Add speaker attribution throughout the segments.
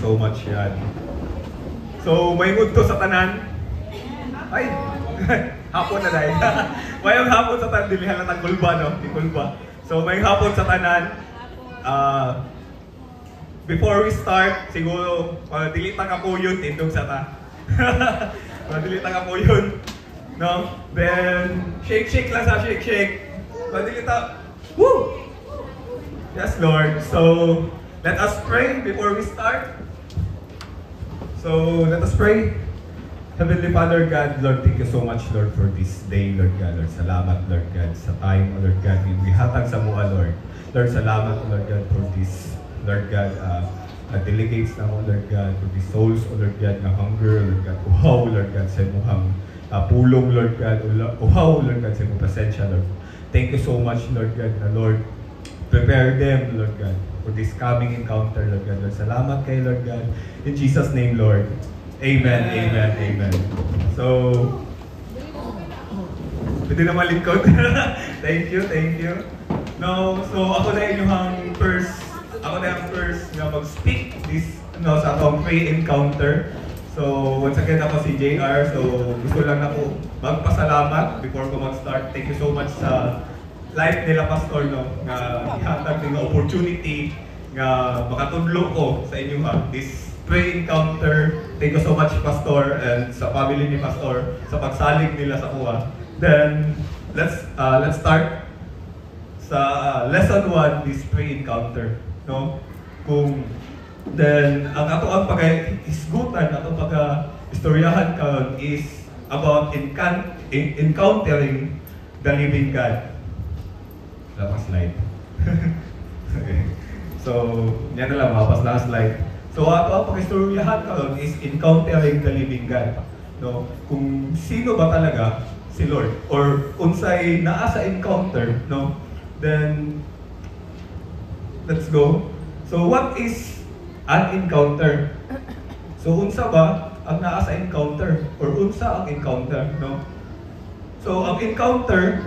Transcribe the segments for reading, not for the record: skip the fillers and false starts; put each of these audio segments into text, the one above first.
Speaker 1: so much yan. So, may mood to sa tanan. Ay, hapon na dahil. Mayong hapon sa tanan, dili halatang kulba, no? Di kulba. So, may hapon sa tanan. Before we start, siguro, dilita ka po yun, tindog sa ta. Dilita ka po yun. No? Then, shake lang sa shake. Dilita, woo! Yes, Lord. So, let us pray before we start. So, let us pray. Heavenly Father God, Lord, thank you so much, Lord, for this day, Lord God. Lord, salamat, Lord God, sa time, Lord God. Ihatag sa mua, Lord. Lord, salamat, Lord God, for this, Lord God, delegates na mo, Lord God, for these souls, Lord God, na hunger, Lord God. Uhaw, Lord God, sa imuhang pulong, Lord God. Uhaw, Lord God, sa imong presensya, Lord. Thank you so much, Lord God, na Lord. Prepare them, Lord God, for this coming encounter, Lord God. Lord, salamat kay Lord God. In Jesus' name, Lord. Amen, amen, amen. So, pwede na malingkod. Thank you. No, so ako na yung first na mag-speak this, no, sa atong pre-encounter. So, once again, ako si JR. So, gusto lang ako magpasalamat before ko mag-start. Thank you so much sa life nila, Pastor, no, nga ihatag ng opportunity nga makatudlo ko sa inyo this pre-encounter. Thank you so much, Pastor, and sa family ni Pastor sa pagsalig nila sa kuha. Then let's start sa lesson 1, this pre-encounter, no? Then ang pagka-isgutan, ato pagka-istoryahan karon is about encountering the living God. Lapas slide. Okay. So, yan na lang, mapas na slide. So, ato ang pag-istoryahan karon is encountering the living God. No? Kung sino ba talaga si Lord, or unsay naa sa encounter, no? Then, let's go. So, what is an encounter? So, unsa ba ang naa sa encounter? Or unsa ang encounter, no? So, ang encounter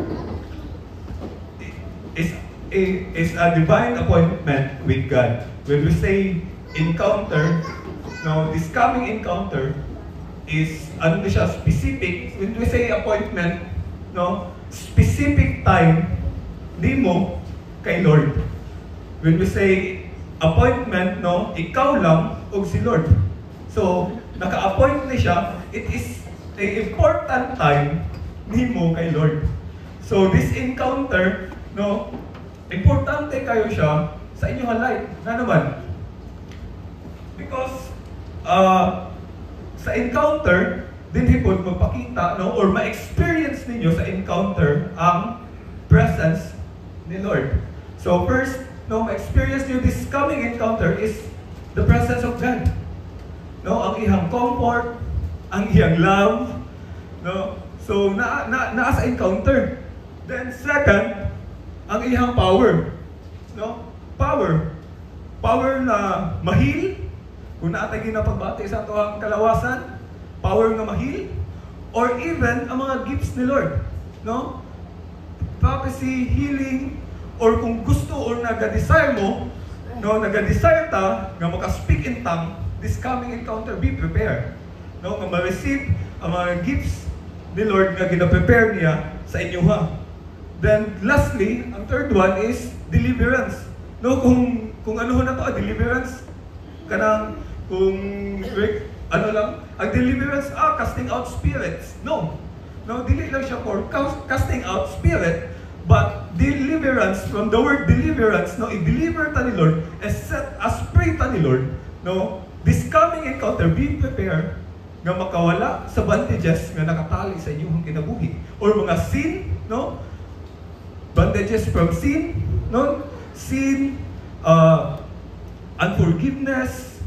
Speaker 1: is a divine appointment with God. When we say encounter, no, this coming encounter is ano siya, specific. When we say appointment, no, specific time di mo kay Lord. When we say appointment, no, ikaw lang o si Lord. So, naka-appoint na siya, it is an important time di mo kay Lord. So, this encounter, no, importante kayo siya sa inyong life. Na naman? Because sa encounter, din hipon magpakita, no, or ma-experience ninyo sa encounter ang presence ni Lord. So first, no, ma-experience niyo this coming encounter is the presence of God. No, ang iyang comfort, ang iyang love, no. So naa sa encounter. Then second, ang iyang power. No? Power na mahil, kung naatay ginapagbati sa itoang kalawasan, power na mahil, or even ang mga gifts ni Lord. No? Prophecy, healing, or kung gusto or naga-desire mo, no, naga-desire ta nga maka-speak in tongue, this coming encounter, be prepared. No? Nga ma-receive ang mga gifts ni Lord nga gina-prepare niya sa inyo Then lastly, ang third one is deliverance. No, kung ano na to, deliverance kanang kung ano lang, ang deliverance casting out spirits. No, dili lang siya for casting out spirit, but deliverance from the word deliverance. No, i-deliver ta ni Lord, set as free ta ni Lord. No, this coming encounter, be prepared nga makawala sa bandages nga nakatali sa inyong kinabuhi or mga sin, no? Bandages from sin, no? Sin, unforgiveness,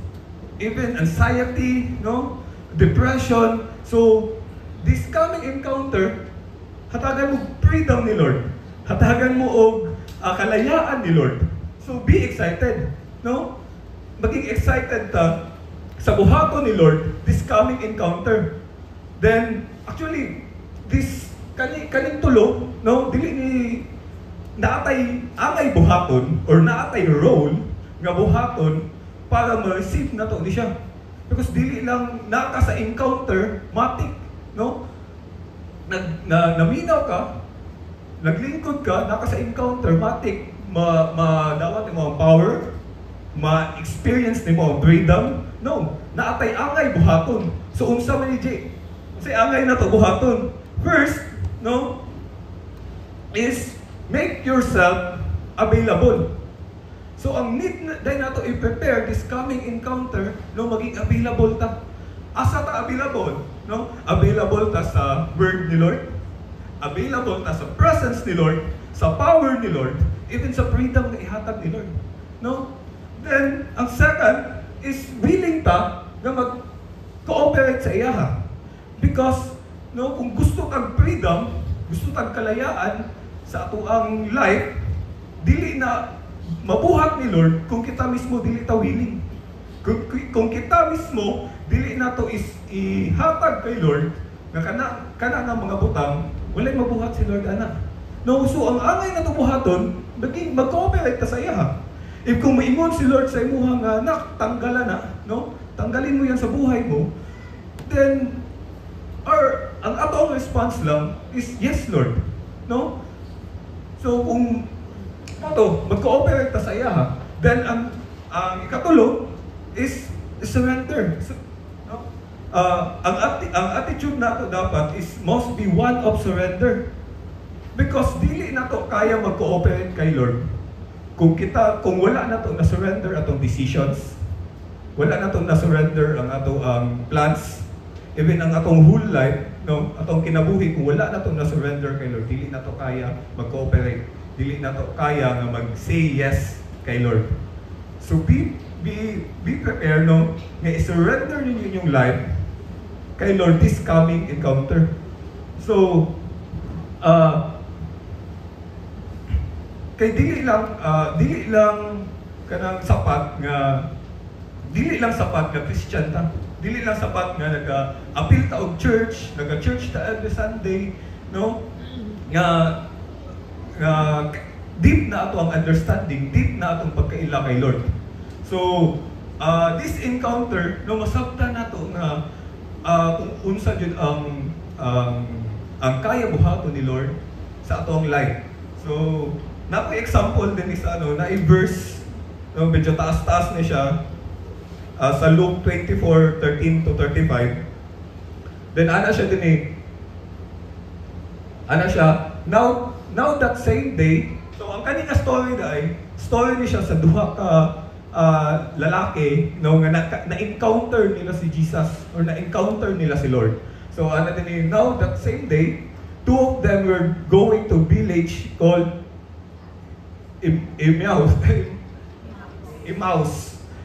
Speaker 1: even anxiety, no? Depression. So, this coming encounter, hatagan mo freedom ni Lord. Hatagan mo og kalayaan ni Lord. So, be excited, no? Maging excited ta sa buhaton ni Lord, this coming encounter. Then, actually, this kaning tulo, no? Dili ni naatay angay buhaton or naatay role nga buhaton para ma-receive na to ni siya. Because dili lang naka sa encounter, matik, no? Naminaw ka, naglingkod ka, naka sa encounter, matik, madawat mo ang power, ma-experience ni mo ang freedom. No, naatay angay buhaton. So unsa man ni Jay? Kasi angay na to buhaton. First, no, is make yourself available. So ang need na dahil nato i-prepare this coming encounter, no, maging available ta. Asa ta available? No? Available ta sa word ni Lord. Available ta sa presence ni Lord, sa power ni Lord, even sa freedom na ihatag ni Lord. No? Then, ang second is willing ta na mag-cooperate sa iyaha. Because, no, kung gusto tag freedom, gusto tag kalayaan sa atuang life, dili na mabuhat ni Lord kung kita mismo dili ta willing. Kung kita mismo dili na to is ihatag kay Lord nga kana nga mga butang, walay mabuhat si Lord ana. No, so ang angay na to buhaton, mag-cooperate ta sa iyaha. If kung maingon si Lord sa imuha nga nak tanggalan na, no? Tanggalin mo yan sa buhay mo, then ang atong response lang is yes Lord, no? So kung mag-cooperate ta sa iyaha, then ang ikatulo is surrender. So, no? Ang attitude nato dapat is must be one of surrender. Because dili nato kaya mag-cooperate kay Lord kung wala na to na surrender atong decisions, wala na to na surrender ang atong plans, even ang atong whole life, no, atong kinabuhi, kung wala na to na surrender kay Lord, dili na to kaya mag-cooperate, dili na to kaya nga mag-say yes kay Lord. So be prepared, no, nga i-surrender ninyo inyong life kay Lord this coming encounter. So kay dili lang kanang sapat nga Christian ta. Dili lang sapat nga naga-appeal ta og church, naga-church ta every Sunday, no? Nga deep na ato ang understanding, deep na atong pagkaila kay Lord. So, this encounter, no, masabtan nato nga kung unsa jud ang kaya buhaton ni Lord sa atong life. So, example din is na i-verse, no, medyo taas-taas na siya, sa Luke 24:13 to 35. Then ana siya din now that same day, so ang kanina story ni siya sa duha ka lalaki, no, nga na-encounter nila si Jesus or na-encounter nila si Lord. So ana din now that same day, two of them were going to village called Emmaus.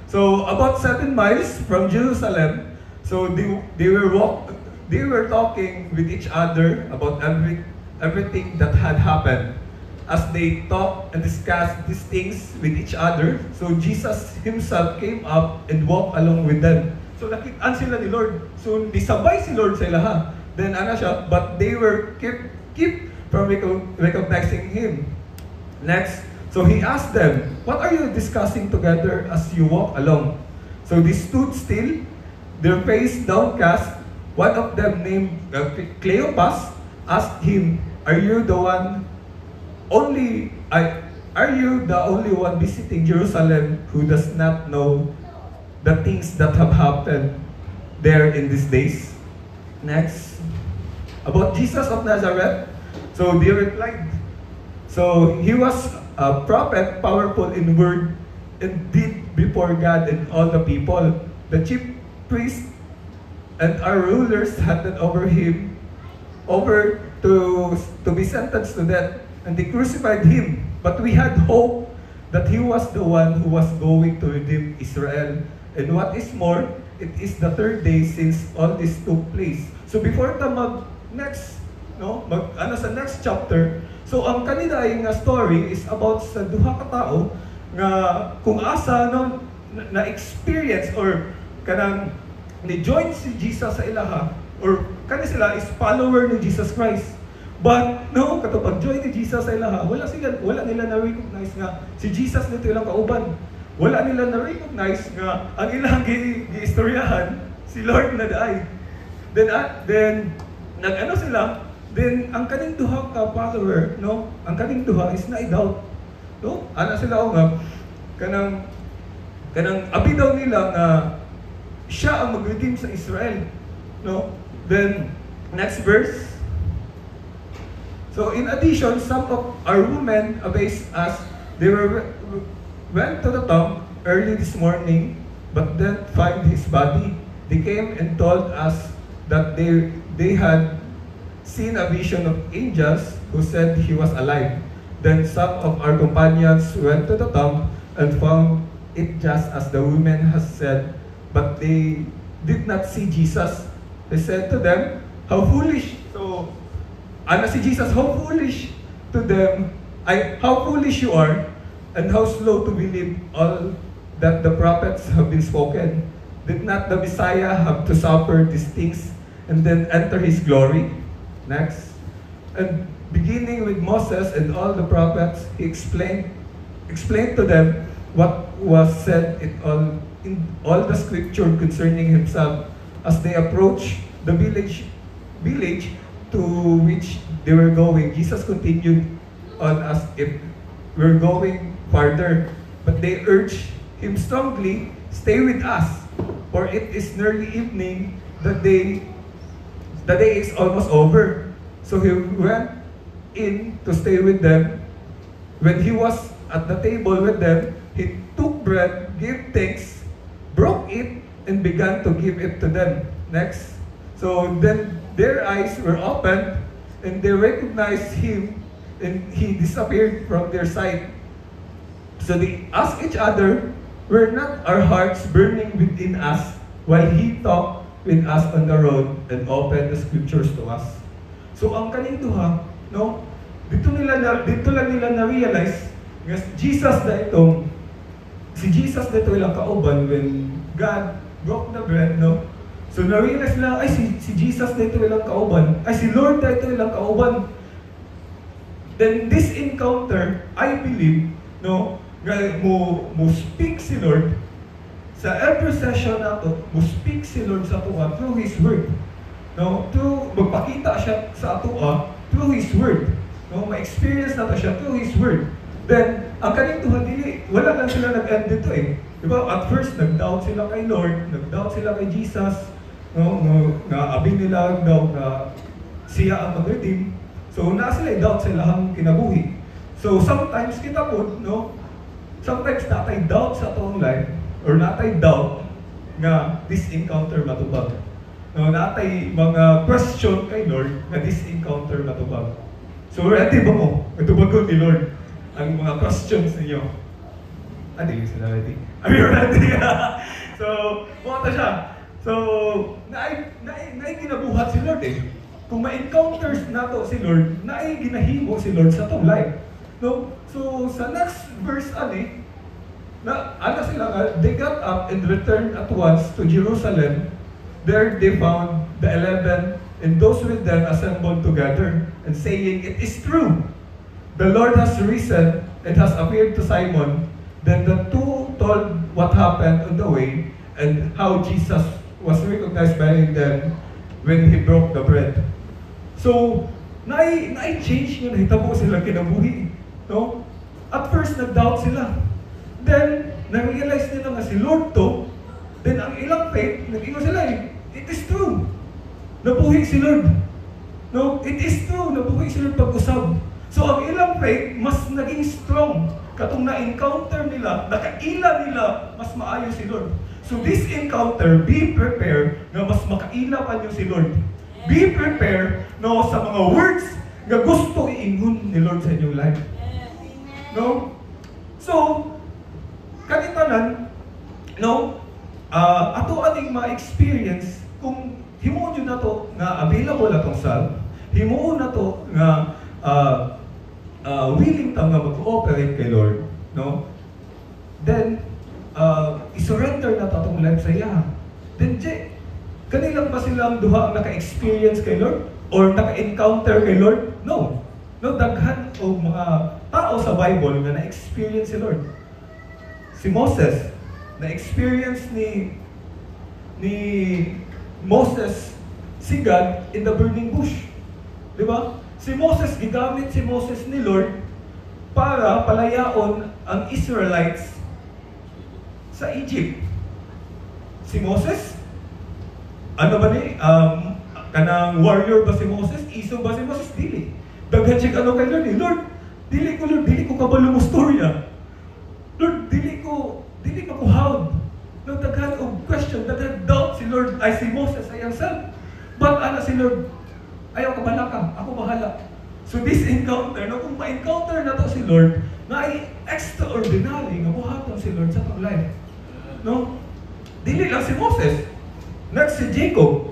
Speaker 1: So about 7 miles from Jerusalem. So they were talking with each other about everything that had happened. As they talked and discussed these things with each other, so Jesus himself came up and walked along with them. So nakitaan sila ni Lord. So disabay si Lord sa ilaha. Then but they were keep from recognizing him. Next, so he asked them, "What are you discussing together as you walk along?" So they stood still, their face downcast. One of them, named Cleopas, asked him, Are you the only one visiting Jerusalem who does not know the things that have happened there in these days?" Next, about Jesus of Nazareth. So they replied, so he was a prophet, powerful in word and deed before God and all the people. The chief priests and our rulers handed him over to be sentenced to death, and they crucified him. But we had hope that he was the one who was going to redeem Israel. And what is more, it is the third day since all this took place. So before ta next chapter, so ang kanina ay nga story is about sa duha ka tao nga kung asa na experience or kanang ni join si Jesus sa ilaha, or kani sila is follower ni Jesus Christ. But katong pag join ni Jesus sa ilaha, wala nila na recognize nga si Jesus nito ilang kauban. wala nila na-recognize nga ang ilang gi-istoryahan si Lord na daay. Then nag-ano sila, then ang kaning duha ka follower, no? Ang kaning duha is na-doubt. No? Ana sila o nga, kanang abi daw nila nga siya ang mag-redeem sa Israel. No? Then, next verse. So, in addition, some of our women amazed us. They went to the tomb early this morning, but didn't find his body. They came and told us that they had seen a vision of angels who said he was alive. Then some of our companions went to the tomb and found it just as the women had said, but they did not see Jesus. They said to them, how foolish. So, ano si Jesus, how foolish to them, how foolish you are, and how slow to believe all that the prophets have been spoken. Did not the Messiah have to suffer these things and then enter his glory? Next. And beginning with Moses and all the prophets, he explained to them what was said in all the scripture concerning himself. As they approached the village to which they were going, Jesus continued on as if we're going farther. But they urged him strongly, stay with us, for it is nearly evening, the day is almost over. So he went in to stay with them. When he was at the table with them, he took bread, gave thanks, broke it, and began to give it to them. Next. So then their eyes were opened, and they recognized him, and he disappeared from their sight. So they asked each other, were not our hearts burning within us while he talked with us on the road and opened the scriptures to us? So ang kaning duha, no? Dito lang nila na-realize nga si Jesus na ito ilang kauban when God broke the bread, no? So na-realize nila, ay si Jesus na ito ilang kauban, ay si Lord na ito ilang kauban. Then this encounter, I believe, no, nga mo speak si Lord sa every session nato, mo speak si Lord sa tuwa through His Word. No, magpakita siya sa atua through His Word. No, ma-experience nato siya through His Word. Then, ang kaning tuha dili, wala lang sila nag-end dito eh. Diba? At first, nag-doubt sila kay Lord, nag-doubt sila kay Jesus, no, nga abing nila daw na siya ang mag-redeem. So, na sila doubt sa ilang kinabuhi. So, sometimes kita po, no, sometimes natay doubt sa atong life, or natay doubt nga this encounter matubag. No, natay mga question kay Lord nga this encounter matubag. So, ready ba mo? Matubagon ni Lord ang mga questions ninyo. Hindi sila ready. Are you ready? So, buwata siya. So, naay ginabuhat si Lord eh. Kung ma-encounters nato si Lord, naay ginahimo si Lord sa itong life. No? So, sa next verse, sila nga, they got up and returned at once to Jerusalem. There they found the 11 and those with them assembled together and saying, it is true. The Lord has risen and has appeared to Simon. Then the two told what happened on the way and how Jesus was recognized by them when He broke the bread. So, na-change yun, hitabo sila kinabuhi. No? At first, nag-doubt sila. Then, na-realize nila nga si Lord to. Then, ang ilang faith, nag-iwa sila eh, it is true. Nabuhi si Lord. No? It is true, nabuhi si Lord pag-usab. So, ang ilang faith, mas naging strong. Katong na-encounter nila, nakaila nila, mas maayo si Lord. So, this encounter, be prepared na mas makaila pa niyo si Lord. Be prepared, no, sa mga words na gusto iingon ni Lord sa inyong life. No? So, kanitanan, no, ato ating ma-experience kung himuon yun na to nga available na tong salve, himuon na to nga willing ta nga mag-cooperate kay Lord, no? Then, i-surrender na to atong life sa iya. Then, kanilang ba silang duha ang naka-experience kay Lord? Or naka-encounter kay Lord? No. No, daghan o mga tao sa Bible na na-experience si Lord. si Moses, na-experience ni Moses si God in the burning bush. Di ba? Gigamit si Moses ni Lord para palayaon ang Israelites sa Egypt. Si Moses, ano ba ni? Kanang warrior ba si Moses? Iso ba si Moses? Dili. Daghan siya ano kay Lord eh. Lord, dili ko kabalo mo storya. Lord, dili ko hawd. No, daghan og question, daghan doubt si Lord, ay si Moses ay himself. But ana si Lord, ayaw ka bala ka, ako bahala. So this encounter, no, kung ma-encounter na to si Lord, na ay extraordinary nga buhaton si Lord sa tong life. No? Dili lang si Moses. Next si Jacob,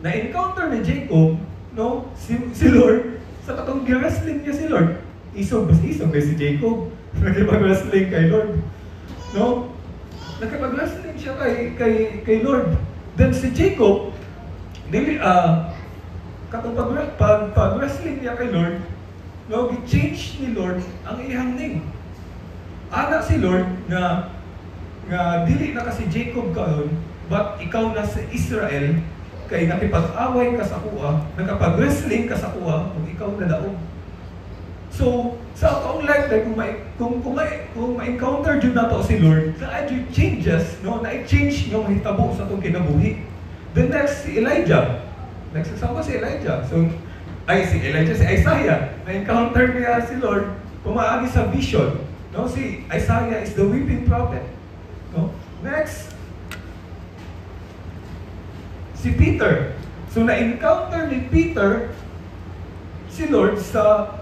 Speaker 1: na-encounter ni Jacob, no, si Lord, sa katong wrestling niya si Lord. Isog si Jacob. Nakipag-wrestling kay Lord. No? Nakipag-wrestling siya kay Lord. Then si Jacob, katong pag-wrestling niya kay Lord, no, gi-change ni Lord ang iyang name. Ana si Lord nga dili na kasi Jacob karon, but ikaw na sa Israel, kay nakipag-away ka sa kuha, nakapag-wrestling ka sa kuha, kung ikaw na daog. So, sa akong life, kung ma-encounter dyan na to si Lord, na-adjust changes, no? Na-change yung mahitabo sa itong kinabuhi. The next, si Elijah. Next example, si Elijah. Si Isaiah. Na-encounter niya si Lord, pumaagi sa vision. No? Si Isaiah is the weeping prophet. No? Next, si Peter. So, na-encounter ni Peter si Lord sa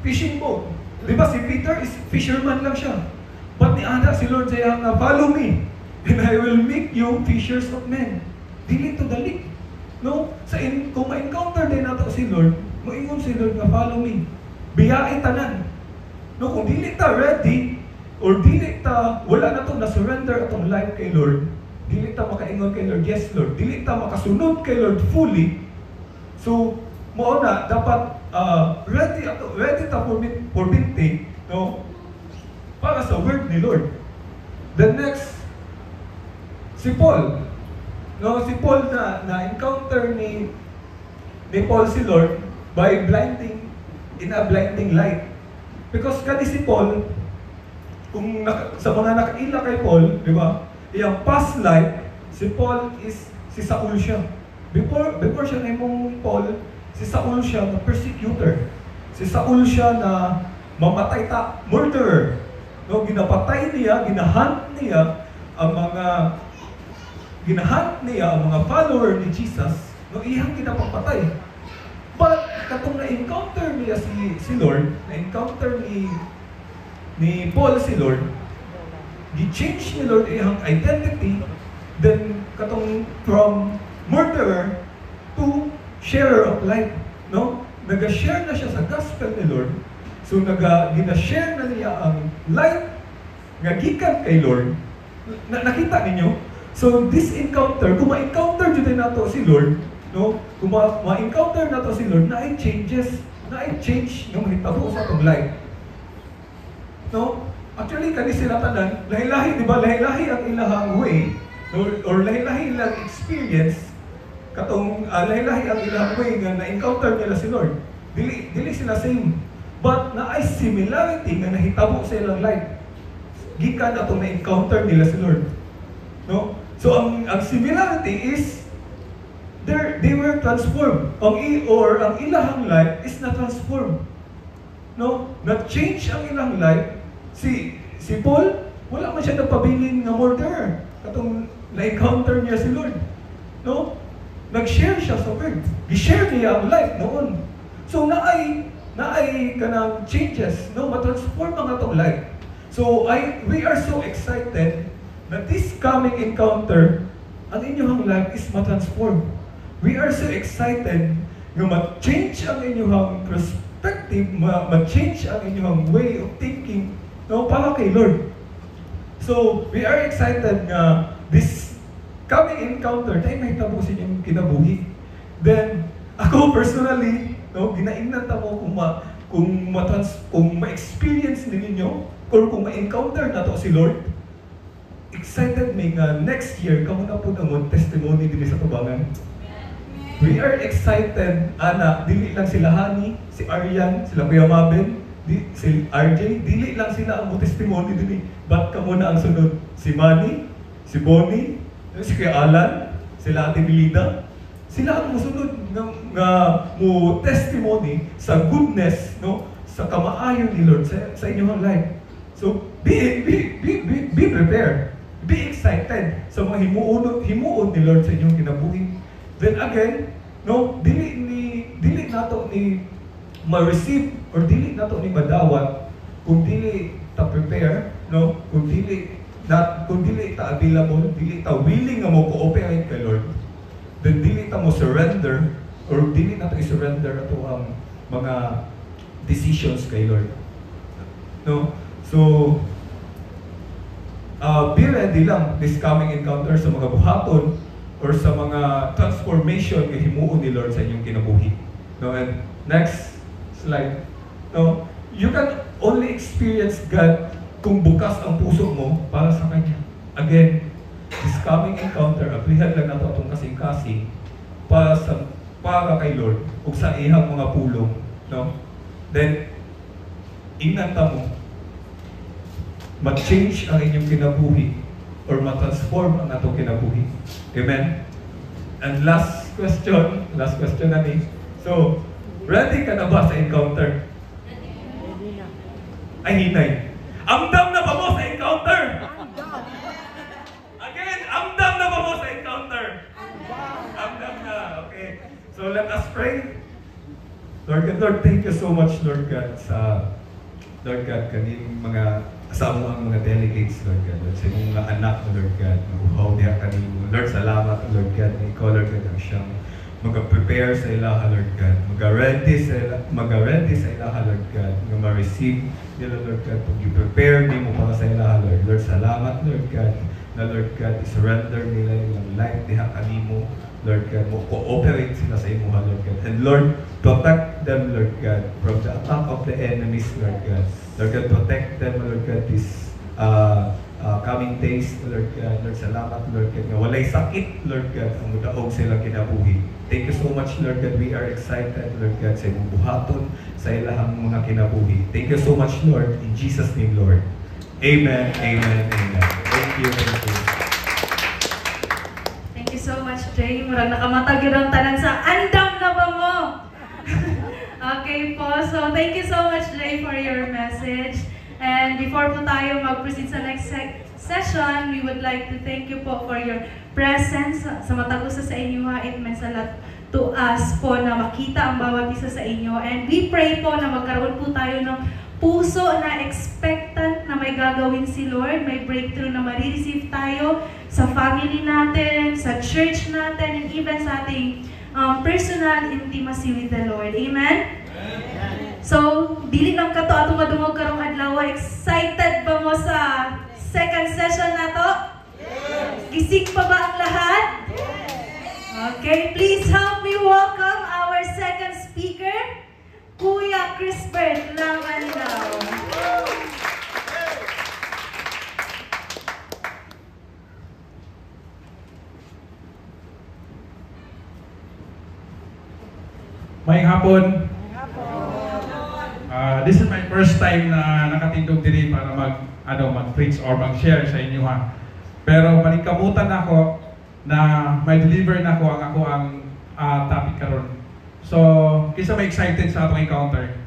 Speaker 1: fishing boat. Di ba si Peter is fisherman lang siya. But ni Ana si Lord siya nga, follow me, and I will make you fishers of men. Dili to dali. No? Kung ma-encounter din nato si Lord, moingon si Lord nga, follow me. Biyain tanan. No? Kung dili ta ready, or dili ta, wala na to na-surrender atong life kay Lord, dili ta makaingon kay Lord, yes Lord, dili ta makasunod kay Lord fully, so, mo na, dapat ready ta for binti, no? Para sa word ni Lord. The next, si Paul. No, si Paul na-encounter ni Paul si Lord by in a blinding light. Because kani si Paul, sa mga nakaila kay Paul, di ba? Iyang past life, si Paul is si Saul siya. Before siya namong Paul, si Saul siya na persecutor. Si Saul siya na mamatay murderer. No, ginapatay niya, ginahunt niya ang mga follower ni Jesus. No, iyang ginapapatay. But katong na-encounter niya si Lord, na-encounter ni Paul si Lord, gi-change ni Lord iyang identity, then katong from murderer to sharer of life, no? Nag-share na siya sa gospel ni Lord. So gina-share na niya ang life nga gikan kay Lord. Nakita ninyo? So this encounter, kung ma-encounter jud nato si Lord, no? Kung ma-encounter nato si Lord, na change ng mahitabo sa atong life. No? Actually kani sila tanan, lahi-lahi, di ba? Lahi-lahi ang ilahang way, or lahi-lahi lang experience. Katong lahi-lahi ang ilang way nga na-encounter nila si Lord. Dili sila same. But na ay similarity nga nahitabo sa ilang life. Gikan atong na-encounter nila si Lord. No? So ang similarity is they were transformed. Ang ilahang life is na-transform. No? Na-change ang ilang life. Si Paul, wala man siya nagpabilin nga murderer. Katong na-encounter niya si Lord. No? Nag-share siya sa word. Gi-share niya ang life noon. So naay kanang changes, no, ma-transform ang atong life. So we are so excited that this coming encounter, ang inyong life is ma-transform. We are so excited nga ma-change ang inyong perspective, ma-change ang inyong way of thinking, no, para kay Lord. So we are excited nga this coming encounter, tayo may tapusin yung kinabuhi. Then, ako personally, no, ginaingnan mo kung ma-experience ninyo or kung ma-encounter na to si Lord, excited may nga next year, kamo na po namon testimony din sa tubangan. We are excited, ana, dili lang sila Hani, si Aryan, sila Kuya Mabel, si RJ, dili lang sila ang testimony din. But kamo na ang sunod, si Manny, si Bonnie, si Kuya Alan, sila Ate Melida, sila ang musunod nga mo testimony sa goodness, no, sa kamaayon ni Lord sa inyong life. So be prepared. Be excited sa mga himuon ni Lord sa inyong kinabuhi. Then again, no, dili nato ni ma-receive or dili nato ni madawat kung dili ta prepare, no, kung dili ta available, dili ta willing nga mo cooperate kay Lord. Then dili ta mo surrender or dili nato i-surrender ato ang mga decisions kay Lord. No? So be ready lang this coming encounter sa mga buhaton or sa mga transformation nga himuon ni Lord sa inyong kinabuhi. No, and next slide. No, you can only experience God kung bukas ang puso mo para sa Kanya. Again, this coming encounter, aplihan lang nato itong kasing-kasing para kay Lord ug sa ihang mga pulong. No? Then, inanta mo, mag-change ang inyong kinabuhi or ma-transform ang atong kinabuhi. Amen? And last question na ni. So, ready ka na ba sa encounter? Ay, hinay. Amdam na ba mo sa encounter? Again, amdam na ba mo sa encounter? Amdam na, okay. So, let us pray. Lord, thank you so much, Lord God, Lord God, kaning mga kasama ang mga delegates, Lord God, sa inyong mga anak, Lord God, uhaw niya kanimo. Lord, salamat, Lord God, na ikaw, Lord God, ang siyang mag-prepare sa ilaha, Lord God, mag-ready sa ilaha, Lord God, nga ma-receive nila, Lord God, pag i-prepare din mo para sa ilaha, Lord. Lord, salamat, Lord God, na Lord God, i-surrender nila ilang life diha kanimo, Lord God, mo cooperate sila sa imo, Lord God. And Lord, protect them, Lord God, from the attack of the enemies, Lord God. Lord God, protect them, Lord God, this coming days, Lord God. Lord, salamat, Lord God, nga walay sakit, Lord God, ang mudaog silang kinabuhi. Thank you so much, Lord God. We are excited, Lord God, sa imong buhaton, sa ilahang mga kinabuhi. Thank you so much, Lord. In Jesus' name, Lord. Amen, amen, amen. Thank you, thank you.
Speaker 2: Thank you so much, Jay. Murag nakamatag yun ang tanan sa andam na ba mo? Okay po, so thank you so much, Jay, for your message. And before po tayo mag-proceed sa next session, we would like to thank you po for your presence sa matagusa sa inyo. It means a lot to us po na makita ang bawat isa sa inyo. And we pray po na magkaroon po tayo ng puso na expectant na may gagawin si Lord, may breakthrough na marireceive tayo sa family natin, sa church natin, and even sa ating personal intimacy with the Lord. Amen? So, dili lang ka to atong madungog karong adlaw. Excited ba mo sa second session na to? Gising pa ba ang lahat? Okay, please help me welcome our second speaker, Kuya Crispert Langandaw.
Speaker 3: Maayong hapon. This is my first time na nakatindog diri para mag-preach or mag-share sa inyo ha. Pero manikamutan ako na may deliver na ako ang topic karon. So, kisa may excited sa atong encounter?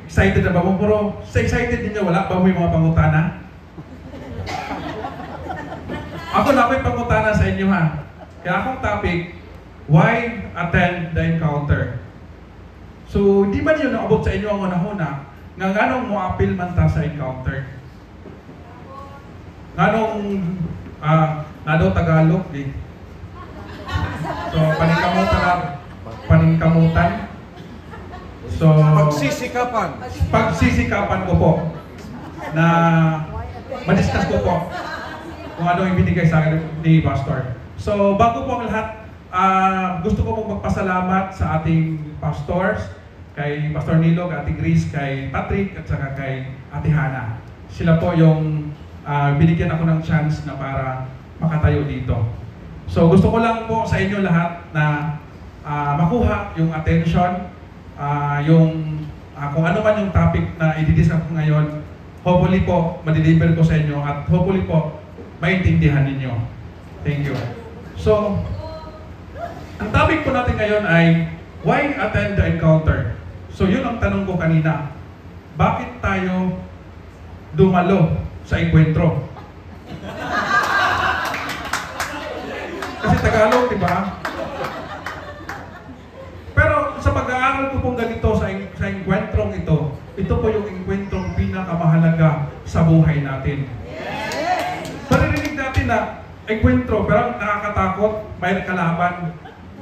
Speaker 3: Excited na ba mo? Pero sa excited ninyo, wala ba mo yung mga pangutana? Ako na may pangutana sa inyo ha. Kaya akong topic, why attend the encounter? So, di ba niyo naabot sa inyo ang una-una nga nganong mo-appeal man ta sa encounter? Nganong, nado Tagalog, di? So, paningkamutan. So, pagsisikapan ko po na madiscuss ko po kung ano yung binigay sa akin ni Pastor. So, bago po ang lahat, gusto ko pong magpasalamat sa ating pastors kay Pastor Nilog, Ate Grace, kay Patrick, at saka kay Ate Hana. Sila po yung binigyan ako ng chance na para makatayo dito. So gusto ko lang po sa inyo lahat na makuha yung attention, kung ano man yung topic na i-discuss ko ngayon, hopefully po ma-deliver ko sa inyo at hopefully po maintindihan ninyo. Thank you. So, ang topic po natin ngayon ay why attend the encounter? So yun ang tanong ko kanina. Bakit tayo dumalo sa enkwentro? Kasi Tagalog, di ba? Pero sa pag-aaral ko pong ganito sa engkwentrong ito po yung engkwentrong pinakamahalaga sa buhay natin. Maririnig natin na engkwentro, pero nakakatakot, may kalaban.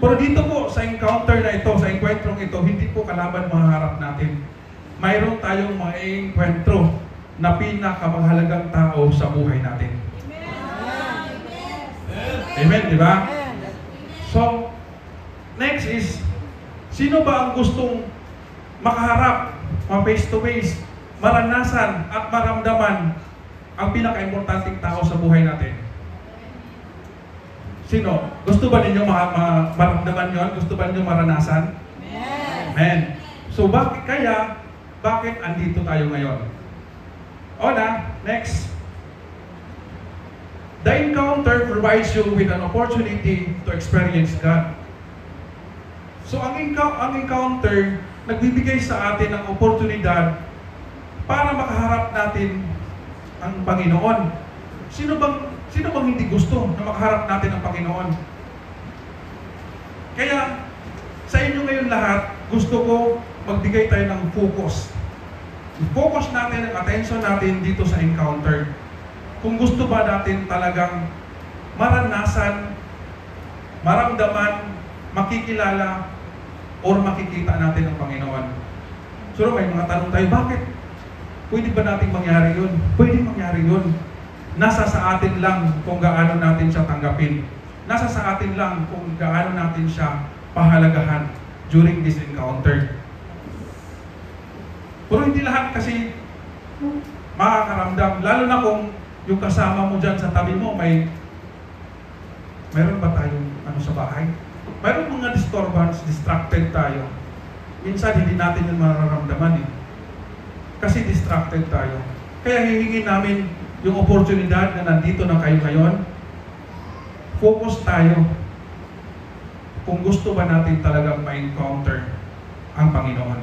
Speaker 3: Pero dito po sa encounter na ito, sa engkwentrong ito, hindi po kalaban maharap natin. Mayroon tayong mga engkwentro na pinakamahalagang tao sa buhay natin. Amen, di ba? So, next is, sino ba ang gustong makaharap, face to face, maranasan at maramdaman ang pinaka-importanting tao sa buhay natin? Sino? Gusto ba ninyo maramdaman yon? Gusto ba ninyo maranasan? Amen. So bakit andito tayo ngayon? Next. The encounter provides you with an opportunity to experience God. So ang encounter, nagbibigay sa atin ng oportunidad para makaharap natin ang Panginoon. Sino bang hindi gusto na makaharap natin ang Panginoon? Kaya, sa inyo ngayon lahat, gusto ko magbigay tayo ng focus. I-focus natin ang attention natin dito sa encounter. Kung gusto ba natin talagang maranasan, maramdaman, makikilala, or makikita natin ang Panginoon. So may mga tanong tayo, bakit? Pwede ba nating mangyari yun? Pwede mangyari yun. Nasa sa atin lang kung gaano natin siya tanggapin. Nasa sa atin lang kung gaano natin siya pahalagahan during this encounter. Pero hindi lahat kasi makakaramdam. Lalo na kung yung kasama mo dyan sa tabi mo, mayroon ba tayong sa bahay? Mayroon mga disturbance, distracted tayo. Minsan hindi natin yung mararamdaman kasi distracted tayo. Kaya hihingin namin yung oportunidad na nandito na kayo ngayon. Focus tayo kung gusto ba natin talagang ma-encounter ang Panginoon.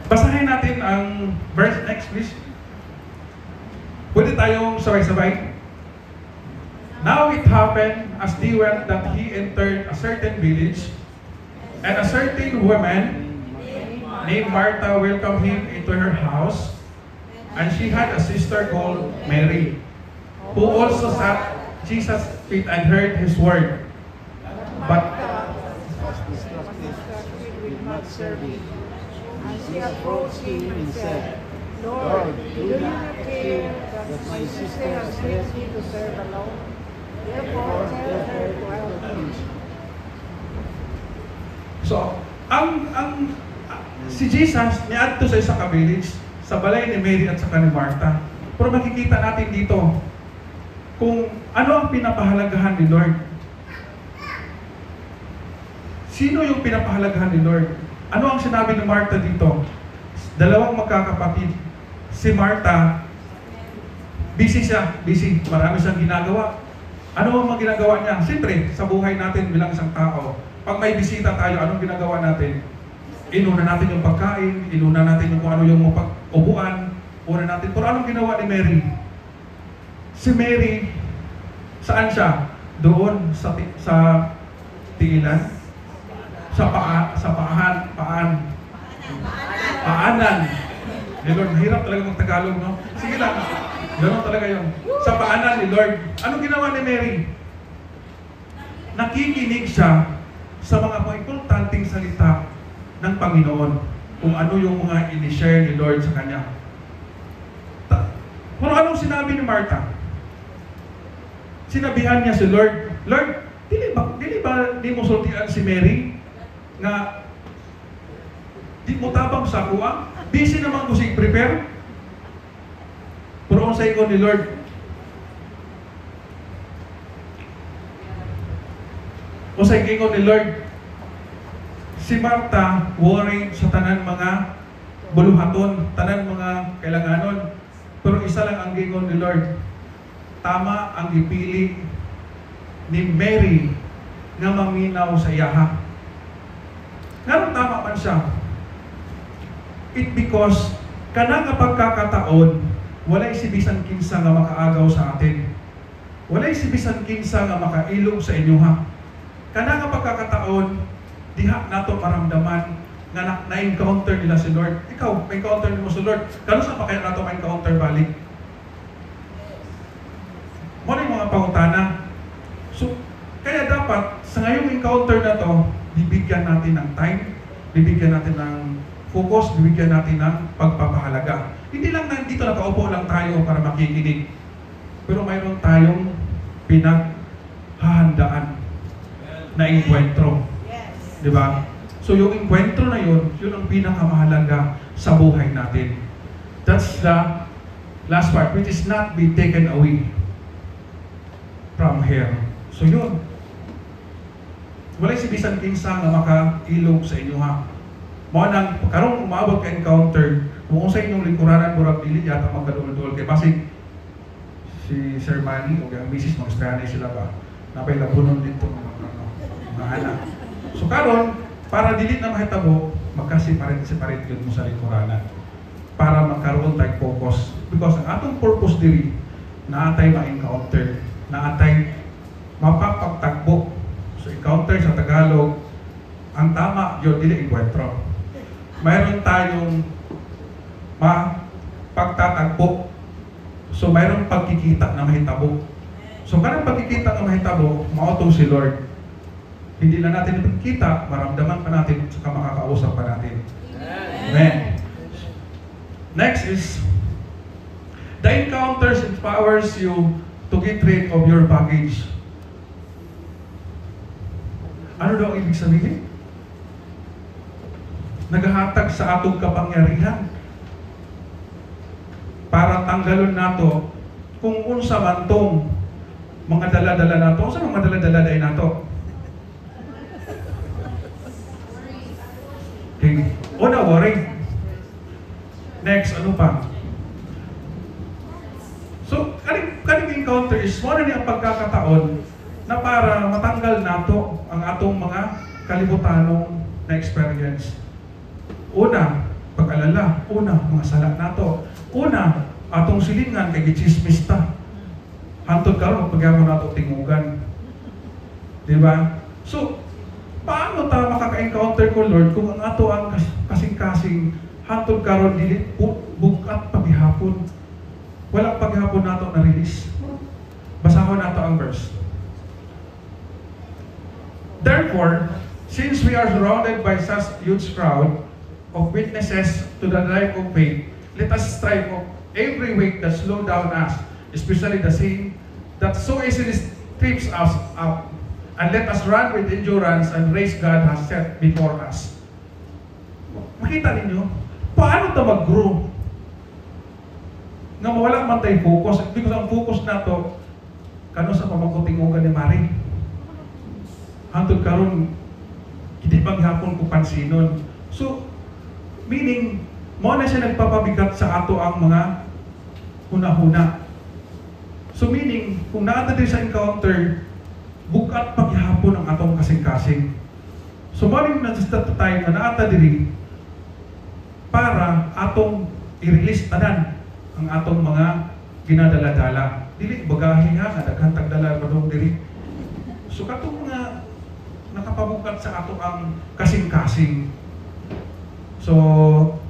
Speaker 3: Basahin natin ang verse next, please. Pwede tayong sabay-sabay. Now it happened as they went that he entered a certain village, and a certain woman named Martha welcomed him into her house, and she had a sister called Mary, who also sat at Jesus' feet and heard his word. But
Speaker 4: and she approached him and said, Lord, do you not care that my sister has left me to serve alone? Therefore, tell her to help me.
Speaker 3: So, si Jesus niadto sa isang village, sa balay ni Mary at saka ni Martha. Pero makikita natin dito kung ano ang pinapahalagahan ni Lord. Sino yung pinapahalagahan ni Lord? Ano ang sinabi ni Martha dito? Dalawang magkakapatid. Si Martha, busy siya, busy. Marami siyang ginagawa. Ano ang mga ginagawa niya? Siyempre, sa buhay natin bilang isang tao, pag may bisita tayo, anong ginagawa natin? Inuna natin yung pagkain, inuna natin yung kung ano yung upuan, una natin. Pero anong ginawa ni Mary? Si Mary, saan siya? Doon sa tiilan? Sa paanan. Lord, hirap talaga mag-Tagalog, no? Sige lang. Ganoon talaga yun. Sa paanan ni Lord. Anong ginawa ni Mary? Nakikinig siya sa mga importanteng salita ng Panginoon. Kung ano yung mga in-share ni Lord sa kanya. Pero anong sinabi ni Martha? Sinabihan niya si Lord, Lord, dili ba mo sultian si Mary nga Di mo tabang sa kuha. Busy naman ko si prepare. Pero sa ingon ni Lord, sa ingon ni Lord, si Martha worry sa tanan mga buluhaton, tanan mga kailanganon. Pero isa lang ang gingon ni Lord, tama ang gipili ni Mary nga maminaw sa iyaha. Nga tama man siya. It because kana nga pagkakataon, walay si bisan kinsa nga makaagaw sa atin. Walay si bisan kinsa nga makailog sa inyo ha. Kana nga pagkakataon, diha nato maramdaman nga na-encounter nila si Lord. Ikaw, ma-encounter mo si Lord. Kano sa pa kaya nato ma-encounter balik? Mo yung mga pangutana. So, kaya dapat, sa ngayong encounter na to, bibigyan natin ng time, bibigyan natin ng focus, bibigyan natin ng pagpapahalaga. Hindi lang dito nakaupo lang tayo para makikinig. Pero mayroon tayong pinaghahandaan na enkwentro. Di ba? So yung enkwentro na yun ang pinakamahalaga sa buhay natin. That's the last part, which is not be taken away from here. So yun. Walay si bisan kinsa nga makailog sa inyo ha. Mao nang karong umabot ka encounter, kung sa inyong lingkuranan murag dili yata magkadul-dul kay basig si Sir Manny o ang misis mag-strani sila ba. Napay labunon dito mga anak. So karon para dili na mahitabo, magka-separate yun mo sa lingkuranan para magkaroon tayong focus. Because ang atong purpose diri naatay ma-encounter, naatay mapapagtagbo. So encounter sa Tagalog, ang tama yun dili encuentro. Mayroon tayong pagtatagbo. So mayroong pagkikita na mahitabo. So kanang pagkikita na mahitabo, mauto si Lord. Hindi na natin pagkita, maramdaman pa natin, saka makakausap pa natin. Amen. Next is, the encounters empowers you to get rid of your baggage. Ano daw ang ibig sabihin? Naghahatag sa atong kapangyarihan para tanggalon nato kung unsa man tong mga dala-dala nato. Unsa mga dala-dala day nato? Okay. Una, worry. Next, ano pa? So, kaning encounter is mo na ang pagkakataon na para matanggal nato ang atong mga kalibutanong na experience. Una, pag-alala. Una, mga sala nato. Una, atong silingan kay gichismis ta. Hantod karon pagyamo nato tingugan. Di ba? So, paano ta makaka-encounter ko Lord kung ang ato ang kasing-kasing hantod karon dili bukat paghihapon. Wala paghihapon nato na release. Basahon nato ang verse. Therefore, since we are surrounded by such huge crowd of witnesses to the life of faith, let us strive of every weight that slow down us, especially the sin that so easily trips us up. And let us run with endurance and race God has set before us. Makita ninyo, paano ito mag-grow? Nga mawala man tayo focus. Because ang focus na to, kano sa pamangkutingugan ni Mari. Hantod karon, hindi bang hapon ko pansinon. So, meaning, mo na siya nagpapabigat sa ato ang mga huna-huna. So meaning, kung naata din sa encounter, bukat paghihapon ang atong kasing-kasing. So maring na just that time na naata diri para atong i-release tanan ang atong mga ginadala-dala. Dili bagahe nga na daghang tagdala padung diri. So katong mga nakapabukat sa ato ang kasing-kasing. So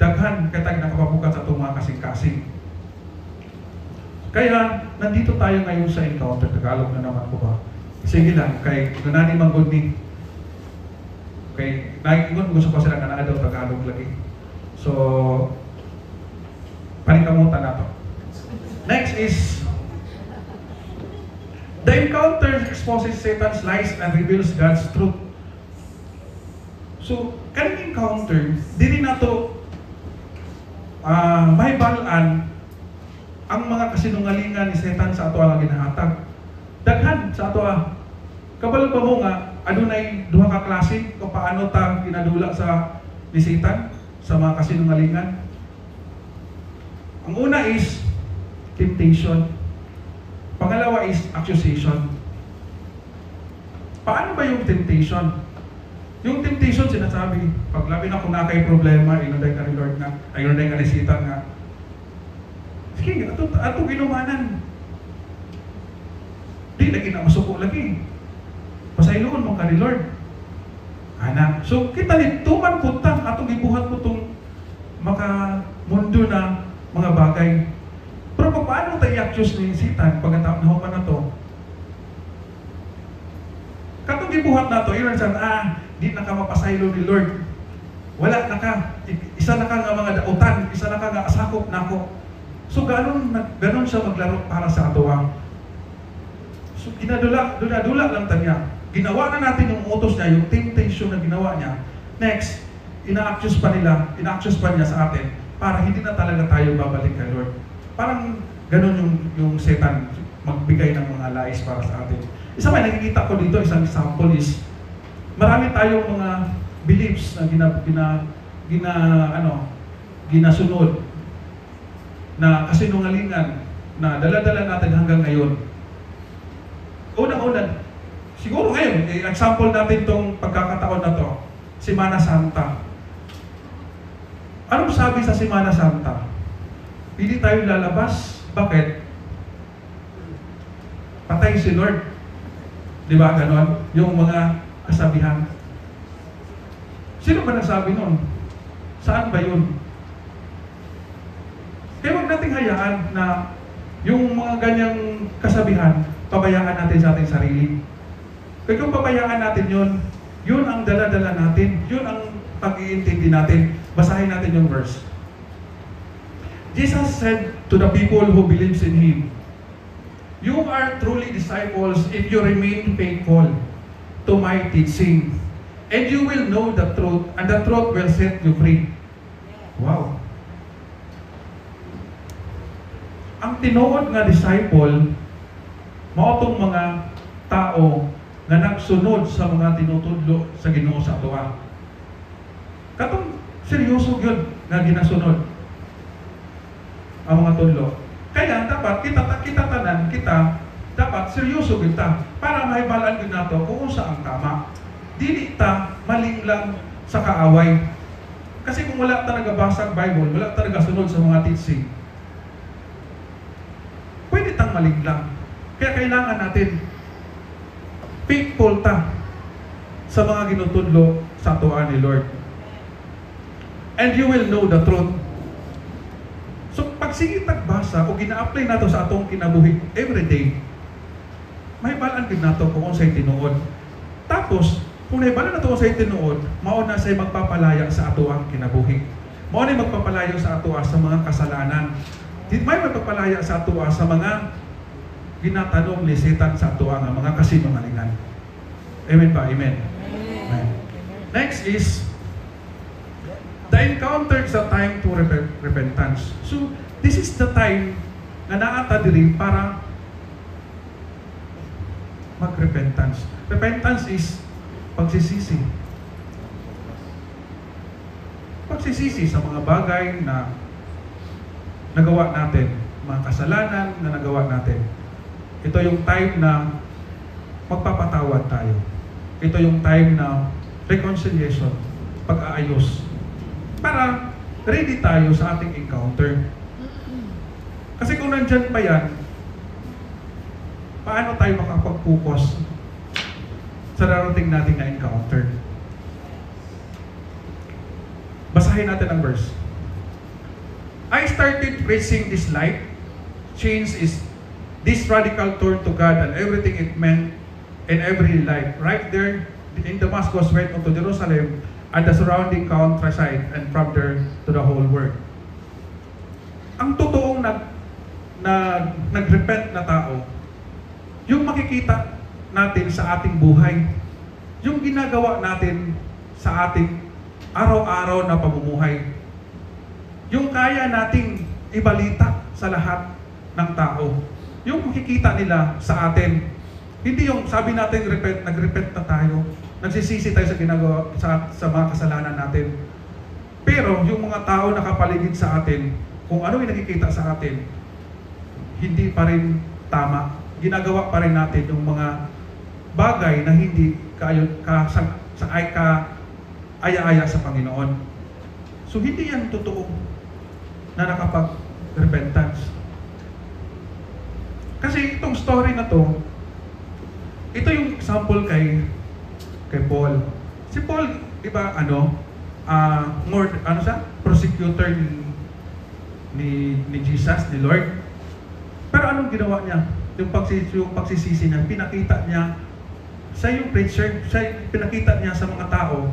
Speaker 3: daghan katag nakapabukat sa atong mga kasing-kasing. Kaya nandito tayo ngayon sa encounter. Tagalog na naman ko ba? Sige lang, kay nanani manggod ni. Kay nagingon gusto ko sila na daw Tagalog lagi. So panikamutan na to. Next is the encounter exposes Satan's lies and reveals God's truth. So, kaning encounter, dili na to may balaan ang mga kasinungalingan ni Satan sa ato ang ginahatag. Daghan sa ato kabalo pa mo nga, adunay duha ka klase kung paano ta ginadula sa ni Satan sa mga kasinungalingan. Ang una is temptation. Pangalawa is accusation. Paano ba yung temptation? Yung temptation sinasabi, pag labi na kung na kay problema, inuday ka ni Lord nga, ay inuday ka ni Satan nga. Sige, ato ginumanan. Di lagi na masuko lagi. Pasayloon mo ka ni Lord. Anak. So kita ni tuman punta atong gibuhat po tong maka mundo na mga bagay. Pero paano tayo i-accuse ni Satan pagkatapos na human na to? Katong gibuhat na to, yun sa di na ka mapasaylo ni Lord. Wala na ka. Isa na ka nga mga dautan, isa na ka nga asakop na ako. So ganon siya maglaro para sa ato. So ginadula lang tanya. Ginawa na natin yung utos niya, yung temptation na ginawa niya. Next, ina-accuse pa niya sa atin para hindi na talaga tayo babalik kay Lord. Parang ganun yung Satan magbigay ng mga lies para sa atin. Isa may nakikita ko dito, isang example is marami tayong mga beliefs na ginasunod na kasinungalingan na dala-dala natin hanggang ngayon. Unang-una, siguro ngayon, example natin itong pagkakataon na to, Semana Santa. Anong sabi sa Semana Santa? Hindi tayo lalabas. Bakit? Patay si Lord. Di ba ganon? Yung mga kasabihan. Sino ba nagsabi nun? Saan ba yun? Kaya huwag nating hayaan na yung mga ganyang kasabihan, pabayaan natin sa ating sarili. Kaya kung pabayaan natin yun ang dala-dala natin, yun ang pag-iintindi natin. Basahin natin yung verse. Jesus said to the people who believes in Him, "You are truly disciples if you remain faithful to my teaching, and you will know the truth, and the truth will set you free." Wow! Ang tinuod nga disciple, mao tong mga tao nga nagsunod sa mga tinutudlo sa Ginoo sa ato. Katong seryoso gyud nga ginasunod ang mga tudlo. Kaya dapat kita tanan dapat seryoso gyud ta para mahibalaan gyud nato kung unsa ang tama. Dili ta maling lang sa kaaway. Kasi kung wala ta nagabasa ang Bible, wala ta nagasunod sa mga teaching, pwede tang maling lang. Kaya kailangan natin faithful ta sa mga ginutudlo sa atuan ni Lord. And you will know the truth. So, pag sige tagbasa o gina-apply nato sa atong kinabuhi everyday, may balaan din nato kung unsay tinuod. Tapos, kung naibalan nato kung unsay tinuod, mao na say magpapalaya sa atuang kinabuhi. Mao na magpapalaya sa atua sa mga kasalanan. May magpapalaya sa atua sa mga ginatanong ni Satan sa atua nga mga kasinungalingan. Amen ba? Amen. Amen. Next is the encounter is a time to repentance. So, this is the time na naata diri para mag-repentance. Repentance is pagsisisi. Pagsisisi sa mga bagay na nagawa natin, mga kasalanan na nagawa natin. Ito yung time na magpapatawad tayo. Ito yung time na reconciliation, pag-aayos. Para ready tayo sa ating encounter. Kasi kung nandyan pa yan, paano tayo makapag-focus sa darating natin na encounter? Basahin natin ang verse. I started preaching this life. Change is this radical turn to God and everything it meant in every life. Right there in Damascus, went to Jerusalem and the surrounding countryside, and from there to the whole world. Ang totoong nag-repent na tao, yung makikita natin sa ating buhay, yung ginagawa natin sa ating araw-araw na pamumuhay. Yung kaya nating ibalita sa lahat ng tao. Yung makikita nila sa atin. Hindi yung sabi natin nag-repent na tayo. Nagsisisi tayo sa ginagawa sa mga kasalanan natin. Pero yung mga tao na kapaligid sa atin, kung ano yung nakikita sa atin, hindi pa rin tama. Ginagawa pa rin natin yung mga bagay na hindi aya-aya sa Panginoon. So hindi yan totoo na nakapag-repentance. Kasi itong story na to, ito yung example kay Paul. Si Paul, di ba, prosecutor ni Jesus, ni Lord. Pero anong ginawa niya? Yung pagsisisi niya, pinakita niya, siya yung preacher, pinakita niya sa mga tao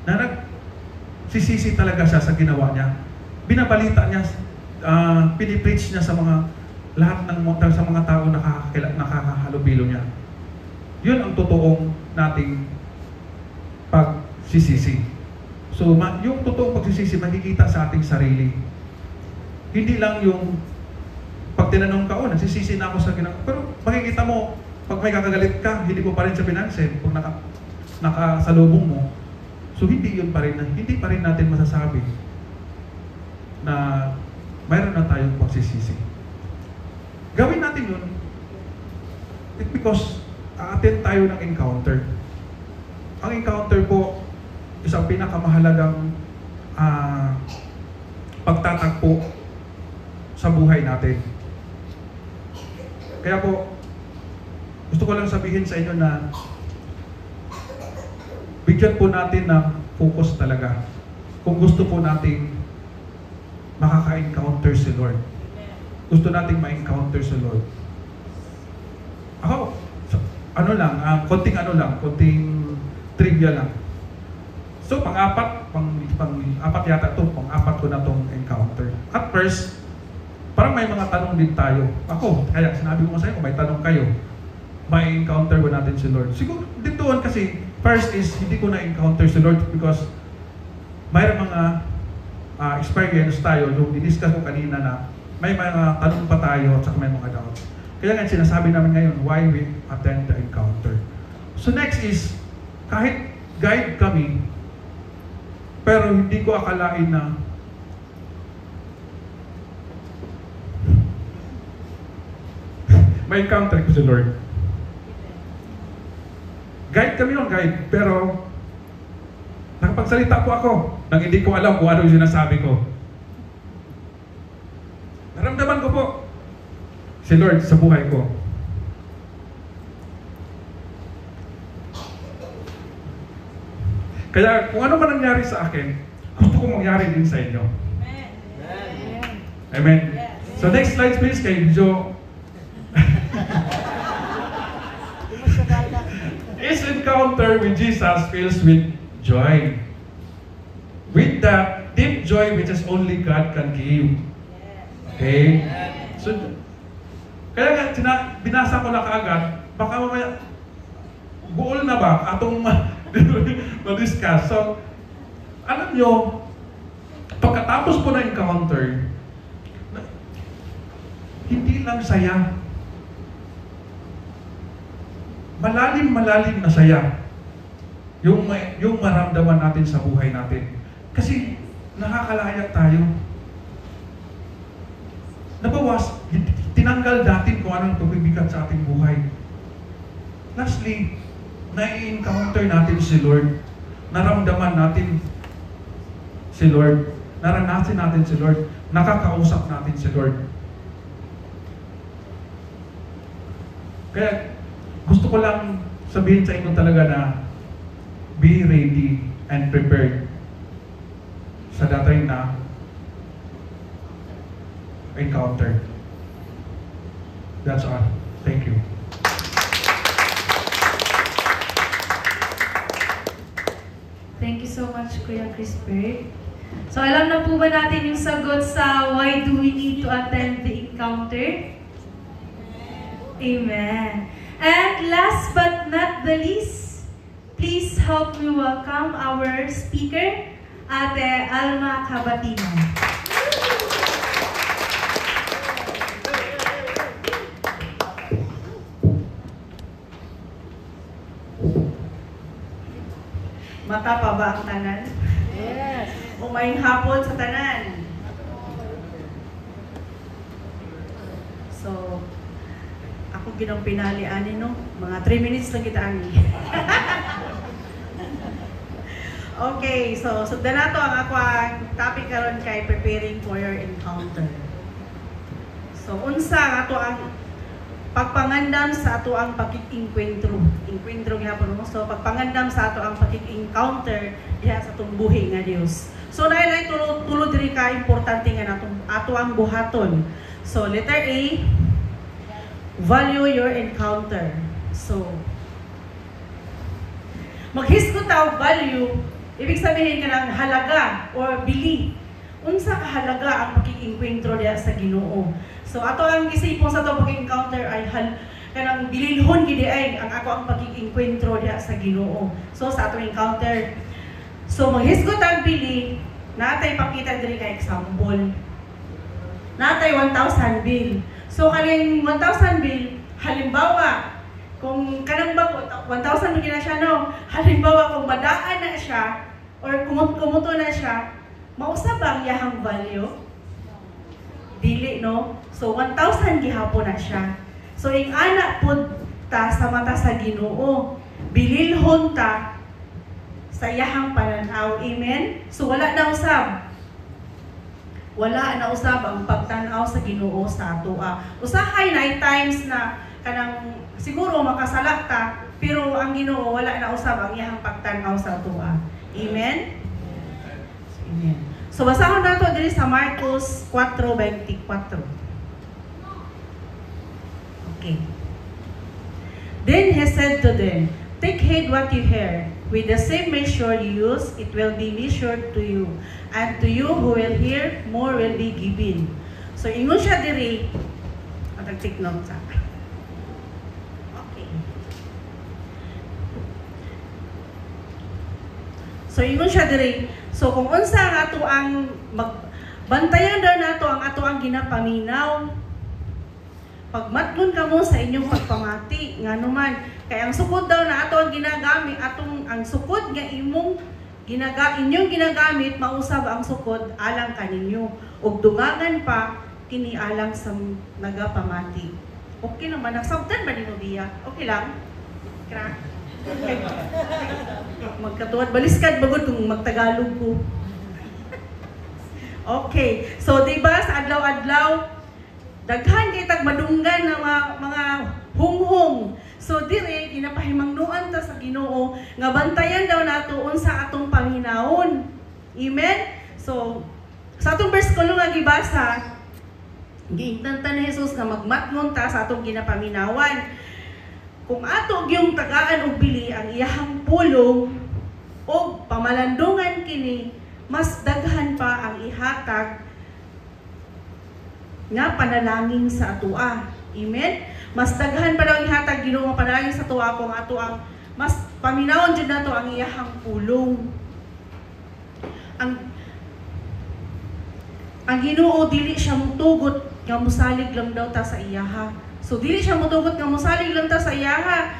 Speaker 3: na nagsisisi talaga siya sa ginawa niya. Binabalita niya, pinipreach niya sa lahat sa mga tao na nakakahalubilo niya. Yun ang totoong nating pagsisisi. So, yung totoong pagsisisi makikita sa ating sarili. Hindi lang yung pag tinanong ka, nagsisisi na ako sa ginagawa. Pero makikita mo, pag may kakagalit ka, hindi mo pa rin siya pinansin kung nakasalubong mo. So, hindi pa rin natin masasabi na mayroon na tayong pagsisisi. Gawin natin yun because attend tayo ng encounter. Ang encounter po, isang pinakamahalagang pagtatagpo sa buhay natin. Kaya po, gusto ko lang sabihin sa inyo na bigyan po natin ng focus talaga kung gusto po nating makaka-encounter si Lord. Gusto nating ma-encounter si Lord. Ako, konting trivia lang. So, pang-apat yata ito, pang-apat ko na itong encounter. At first, parang may mga tanong din tayo. Ako, kaya sinabi ko sa inyo, kung may tanong kayo, may encounter ba natin si Lord? Siguro, dito kasi, first is, hindi ko na-encounter si Lord because mayroong mga experience tayo, yung diniscuss ko kanina na may mga tanong pa tayo at saka may mga doubts. Kaya nga sinasabi namin ngayon, why we attend the encounter. So next is, kahit guide kami, pero hindi ko akalain na may encounter ko si Lord. Guide kami nun, guide, pero nakapagsalita po ako nang hindi ko alam kung ano yung sinasabi ko. Naramdaman ko po si Lord sa buhay ko. Kaya kung ano man nangyari sa akin, gusto ko mangyari din sa inyo.
Speaker 4: Amen.
Speaker 3: Amen. So next slide please kay Jo. His encounter with Jesus fills with joy. With that deep joy which is only God can give. Okay? So, kaya nga, binasa ko na kaagad, baka mamaya, goal na ba atong ma-discuss? So, alam nyo, pagkatapos po na encounter, hindi lang saya. Malalim na saya. Yung maramdaman natin sa buhay natin. Kasi, nakakalaya tayo. Nabawas, tinanggal natin kung anong pagbibigat sa ating buhay. Lastly, na-encounter natin si Lord. Naramdaman natin si Lord. Naranasin natin si Lord. Nakakausap natin si Lord. Kaya, gusto ko lang sabihin sa inyo talaga na be ready and prepared sa darating na encounter. That's all. Thank you.
Speaker 2: Thank you so much, Kuya Crisper. So, alam na po ba natin yung sagot sa why do we need to attend the encounter? Amen. And last but not the least, please help me welcome our speaker, Ate Alma Cabatino. Mata pa ba ang tanan?
Speaker 4: Yes.
Speaker 2: Umayong hapon sa tanan. So, ako ginang pinali ani no, mga 3 minutes lang kita ani. Okay, so na to ang ako ang topic karon kay preparing for your encounter. So unsa ang ato ang pagpangandam sa ato ang pagkik-enkwentro. Enkwentro gyapon mo. So pagpangandam sa ato ang pagkik-encounter diha sa atong buhi nga Dios. So nailay tulo diri ka importante nga ato ang buhaton. So letter A, value your encounter. So maghisgot ta value, ibig sabihin ka ng halaga or bili. Unsa ka halaga ang pagkik-enkwentro diha sa Ginoo. So ato ang isipon sa atong pag-encounter ay kanang bililhon gid ay ang ako ang pagkik-enkwentro diha sa Ginoo. So sa atong encounter, so maghisgot ang bili, natay pakita diri ka example. Natay 1,000 bill. So kaning 1,000 bill, halimbawa kung kanang bago 1,000 na siya no, halimbawa kung madaan na siya or kumuto na siya, mausa ba ang iyahang value? Dili no. So 1,000 gihapon na siya. So ing ana pud ta sa mata sa Ginoo, bililhon ta sa iyahang pananaw. Amen. So wala na usab. Wala na usab ang pagtan-aw sa Ginoo sa atoa. Usahay na times na kanang siguro makasala ta, pero ang Ginoo wala na usab ang iyang pagtan-aw sa atoa. Amen. Amen. So basahon nato diri sa Marcos 4:24. Okay. Then he said to them, "Take heed what you hear. With the same measure you use, it will be measured to you. And to you who will hear, more will be given." So ingon siya diri, atag take note sa. Okay. So ingon siya diri, so kung unsa ang ato ang bantayan daw nato ang ato ang ginapaminaw. Pagmatgon kamo sa inyong pagpamati nganuman kay ang sukod daw na ato ang ginagamit ang sukod nga inyong ginagamit mausab ang sukod alang kaninyo ug dungangan pa kini alang sa nagapamati. Okay naman nagsabtan ba nimo biya? Okay lang. Crack. Okay. Magkatuwad baliskad bagod kung magtagalog ko. Okay. So diba sa adlaw-adlaw daghan kay tag madunggan ng mga hunghong. So dire ginapahimangnuan ta sa Ginoo nga bantayan daw nato unsa atong paminawon. Amen. So sa atong verse ko nga gibasa, giingnan ta ni Jesus nga magmatngon ta sa atong ginapaminawan. Kung ato gyung tagaan og bili ang iyahang pulong o pamalandungan kini, mas daghan pa ang ihatag nga panalangin sa atoa. Amen? Mas daghan pa daw ihatag Ginoo nga panalangin sa atoa kung ato ang mas paminawon jud nato ang iyahang pulong. Ang Ginoo dili siya mutugot nga musalig lang daw ta sa iyaha. So dili siya mutugot nga musalig lang ta sa iyaha.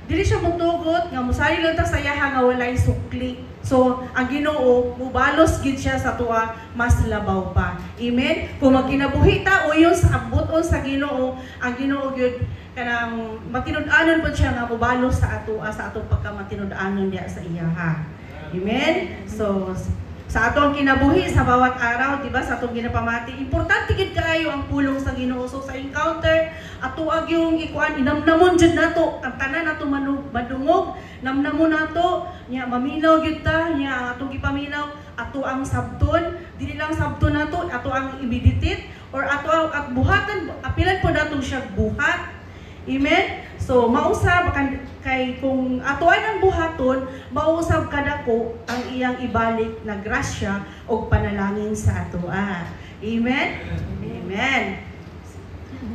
Speaker 2: Dili siya mutugot nga musalig lang ta sa iyaha nga walay sukli. So, ang Ginoo mubalos gid siya sa tuwa mas labaw pa. Amen. Kung magkinabuhi ta uyon sa abuton sa Ginoo, ang Ginoo gyud kanang matinud-anon pud siya nga mubalos sa atoa sa atong pagkamatinud-anon diha sa iyaha. Amen. So, sa atong kinabuhi sa bawat araw, di ba, sa atong ginapamati, importante gid kaayo ang pulong sa Ginoo. So sa encounter, ato ag yung ikuan inamnamon jud nato ang tanan nato madungog, namnamon nato nya maminaw gyud ta nya ang atong gipaminaw, ato ang sabton, dili lang sabton nato, ato ang i-meditate or ato at buhatan, apilan po natong siya buhat. Amen. So mausab kay kung atuan ang buhaton, mausab kadako ang iyang ibalik na grasya o panalangin sa atoa. Amen. Amen.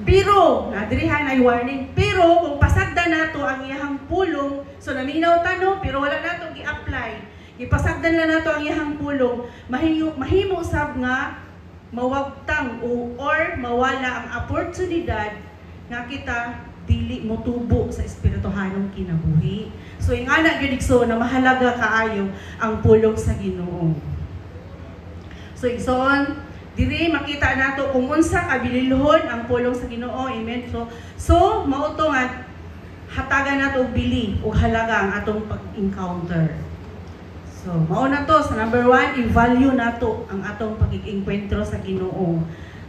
Speaker 5: Pero, nadirihan ay warning, pero kung pasagdan nato ang iyahang pulong, so naminaw tanong, pero wala nato i-apply. Ipasagdan na nato ang iyahang pulong, mahimo sab nga mawagtang or mawala ang oportunidad nga kita dili motubo sa espirituhanong kinabuhi. So ingana gyud igso na mahalaga kaayo ang pulong sa Ginoo. So igsoon diri makita nato kung unsa kabililhon ang pulong sa Ginoo. Amen. So mao to nga hatagan nato og bili ug halaga ang atong pag-encounter. So, mao na to. Sa number 1, i-value nato ang atong pag-enkwentro sa Ginoo.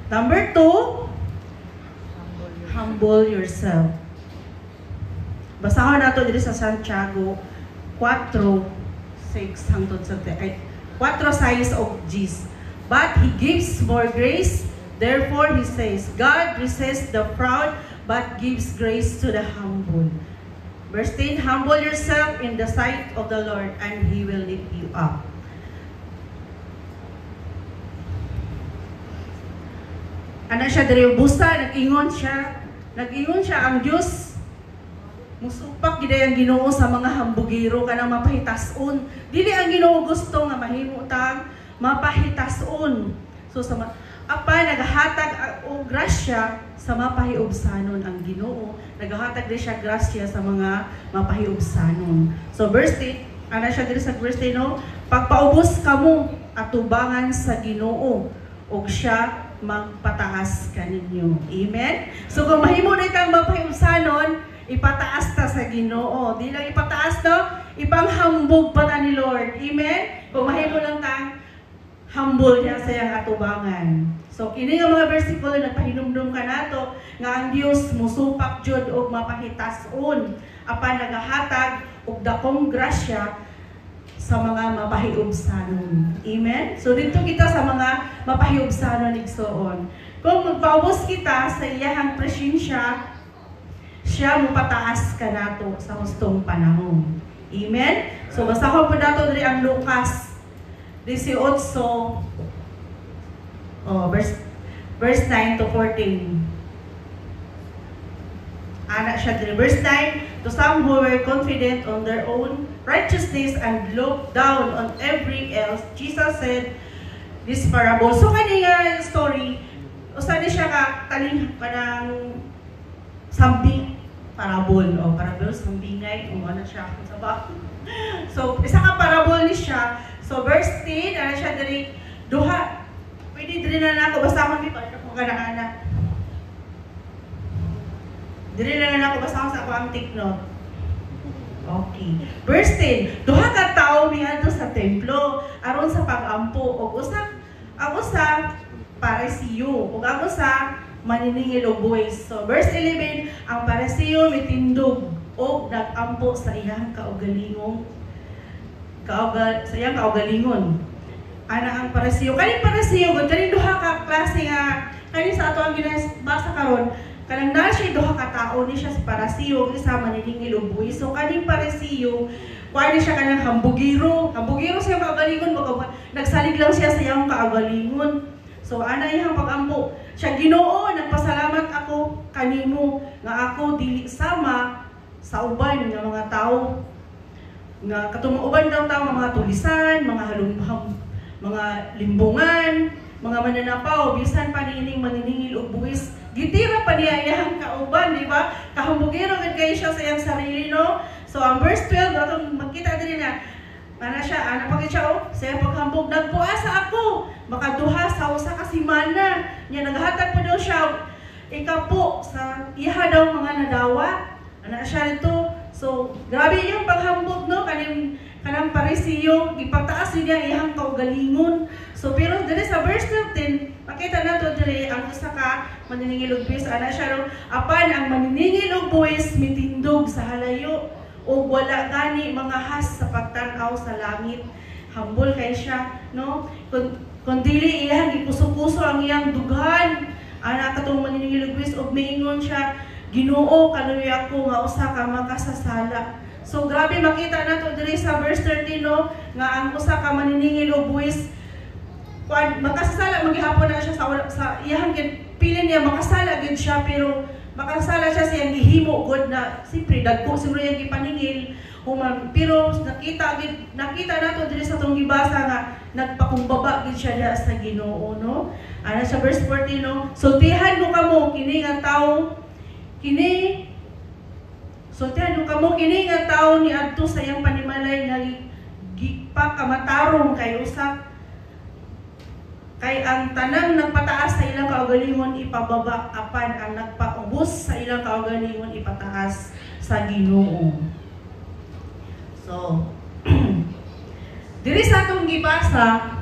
Speaker 5: Number 2, humble yourself. Basahon nato diri sa Santiago 4:6 hangtod sa 4:6 of Gs. But He gives more grace. Therefore, He says, God resists the proud, but gives grace to the humble. Verse 10, humble yourself in the sight of the Lord, and He will lift you up. Ana siya diri busa, nag-ingon siya ang Dios. Musupak gid ang Ginoo sa mga hambugiro kanang mapahitason. Dili ang Ginoo gusto nga mahimo tang mapahitason. So sa nagahatag og grasya sa mapahiubsanon ang Ginoo. Nagahatag din siya grasya sa mga mapahiubsanon. So verse 8, ana siya diri sa verse 10, no? Pagpaubos kamo atubangan sa Ginoo ug siya magpataas kaninyo. Amen. So kung mahimo na kang mapahiubsanon, ipataas ta sa Ginoo. Di lang ipataas no, ipanghambog pa ta ni Lord. Amen. Kung mahimo lang tang humble niya sa iyang atubangan. So kini nga mga bersikulo nagpahinumdum ka nato nga ang Dios musupak jud og mapahitason apan nagahatag og dakong grasya sa mga mapahiubsanon. Amen. So dito kita sa mga mapahiubsanon igsoon. Kung magpaubos kita sa iyang presensya, siya mupataas ka nato sa hustong panahon. Amen. So basahon po nato diri ang Lucas 18 verse 9 to 14. Ana siya diri verse 9, to some who were confident on their own righteousness and looked down on every else, Jesus said this parable. So kani nga story, usa ni siya ka kaning kanang sambing parable o parable sambingay o ano siya sa ba. So isa ka parable ni siya. So verse 10, ana siya diri duha. Pwede diri na nako basahon mi para ko kana-ana. Diri na nako basahon sa ako ang take note. Okay. Verse 10, duha ka tawo miadto sa templo aron sa pag-ampo ug ang usa parisiyo ug ang usa maniningil og buwis. So verse 11, ang parisiyo mitindog og nag-ampo sa iyang kaugalingon. Kaugalingon. Ana ang parisiyo. Kaning parisiyo gud kaning duha ka klase nga kani sa ato ang ginabasa karon. Kanang na siya duha ka tao ni siya sa parisiyo isa maniningil og buwis. So kaning parisiyo kuan siya kanang hambugiro. Hambugiro siya kaugalingon baka nagsalig lang siya sa iyang kaugalingon. So ana iyang pag-ampo. Siya Ginoo, nagpasalamat ako kanimo nga ako dili sama sa uban nga mga tao nga katong uban daw tao mga tulisan, mga mga limbungan, mga mananapaw, bisan pa niining maniningil og buwis. Gitira pa niya iyang kauban, di ba? Kahambugiro gid kay siya sa iyang sarili, no? So ang verse 12 atong makita diri na ana siya, ana pagit siya oh, sa paghambog nagpuasa ako, makaduha sa usa ka semana. Nya naghatag po daw siya ikapo sa iha daw mga nadawa. Ana siya dito. So, grabe yung paghambog, no? Kanang parisiyo, ipataas niya iyang kaugalingon. So, pero dili sa verse 13, makita nato dili ang usa ka maniningil og buwis. Ana siya no? Apan ang maniningil og buwis mitindog sa halayo o wala gani mga has sa pagtan-aw sa langit. Humble kay siya, no? Kung dili iyang ipuso-puso ang iyang dughan, ana katong maniningil og buwis og miingon siya, Ginoo kanuy ako nga usa ka makasasala. So grabe makita nato diri sa verse 13 no nga ang usa ka maniningil og buwis makasasala maghihapon na siya sa iyang pili niya makasala gid siya, pero makasala siya siyang gihimo god na siyempre dagko siguro yung gipaningil human, pero nakita nato diri sa tong gibasa nga nagpakumbaba gid siya diha sa Ginoo, no? Ana sa verse 14, no? Sultihan mo kamo kini nga tawo sultihan mo kamo kini nga tawo ni adto sa iyang panimalay nga gipakamatarong kay usa kay ang tanang nagpataas sa ilang kaugalingon ipababa apan ang nagpaubos sa ilang kaugalingon ipataas sa Ginoo. So, diri sa atong gibasa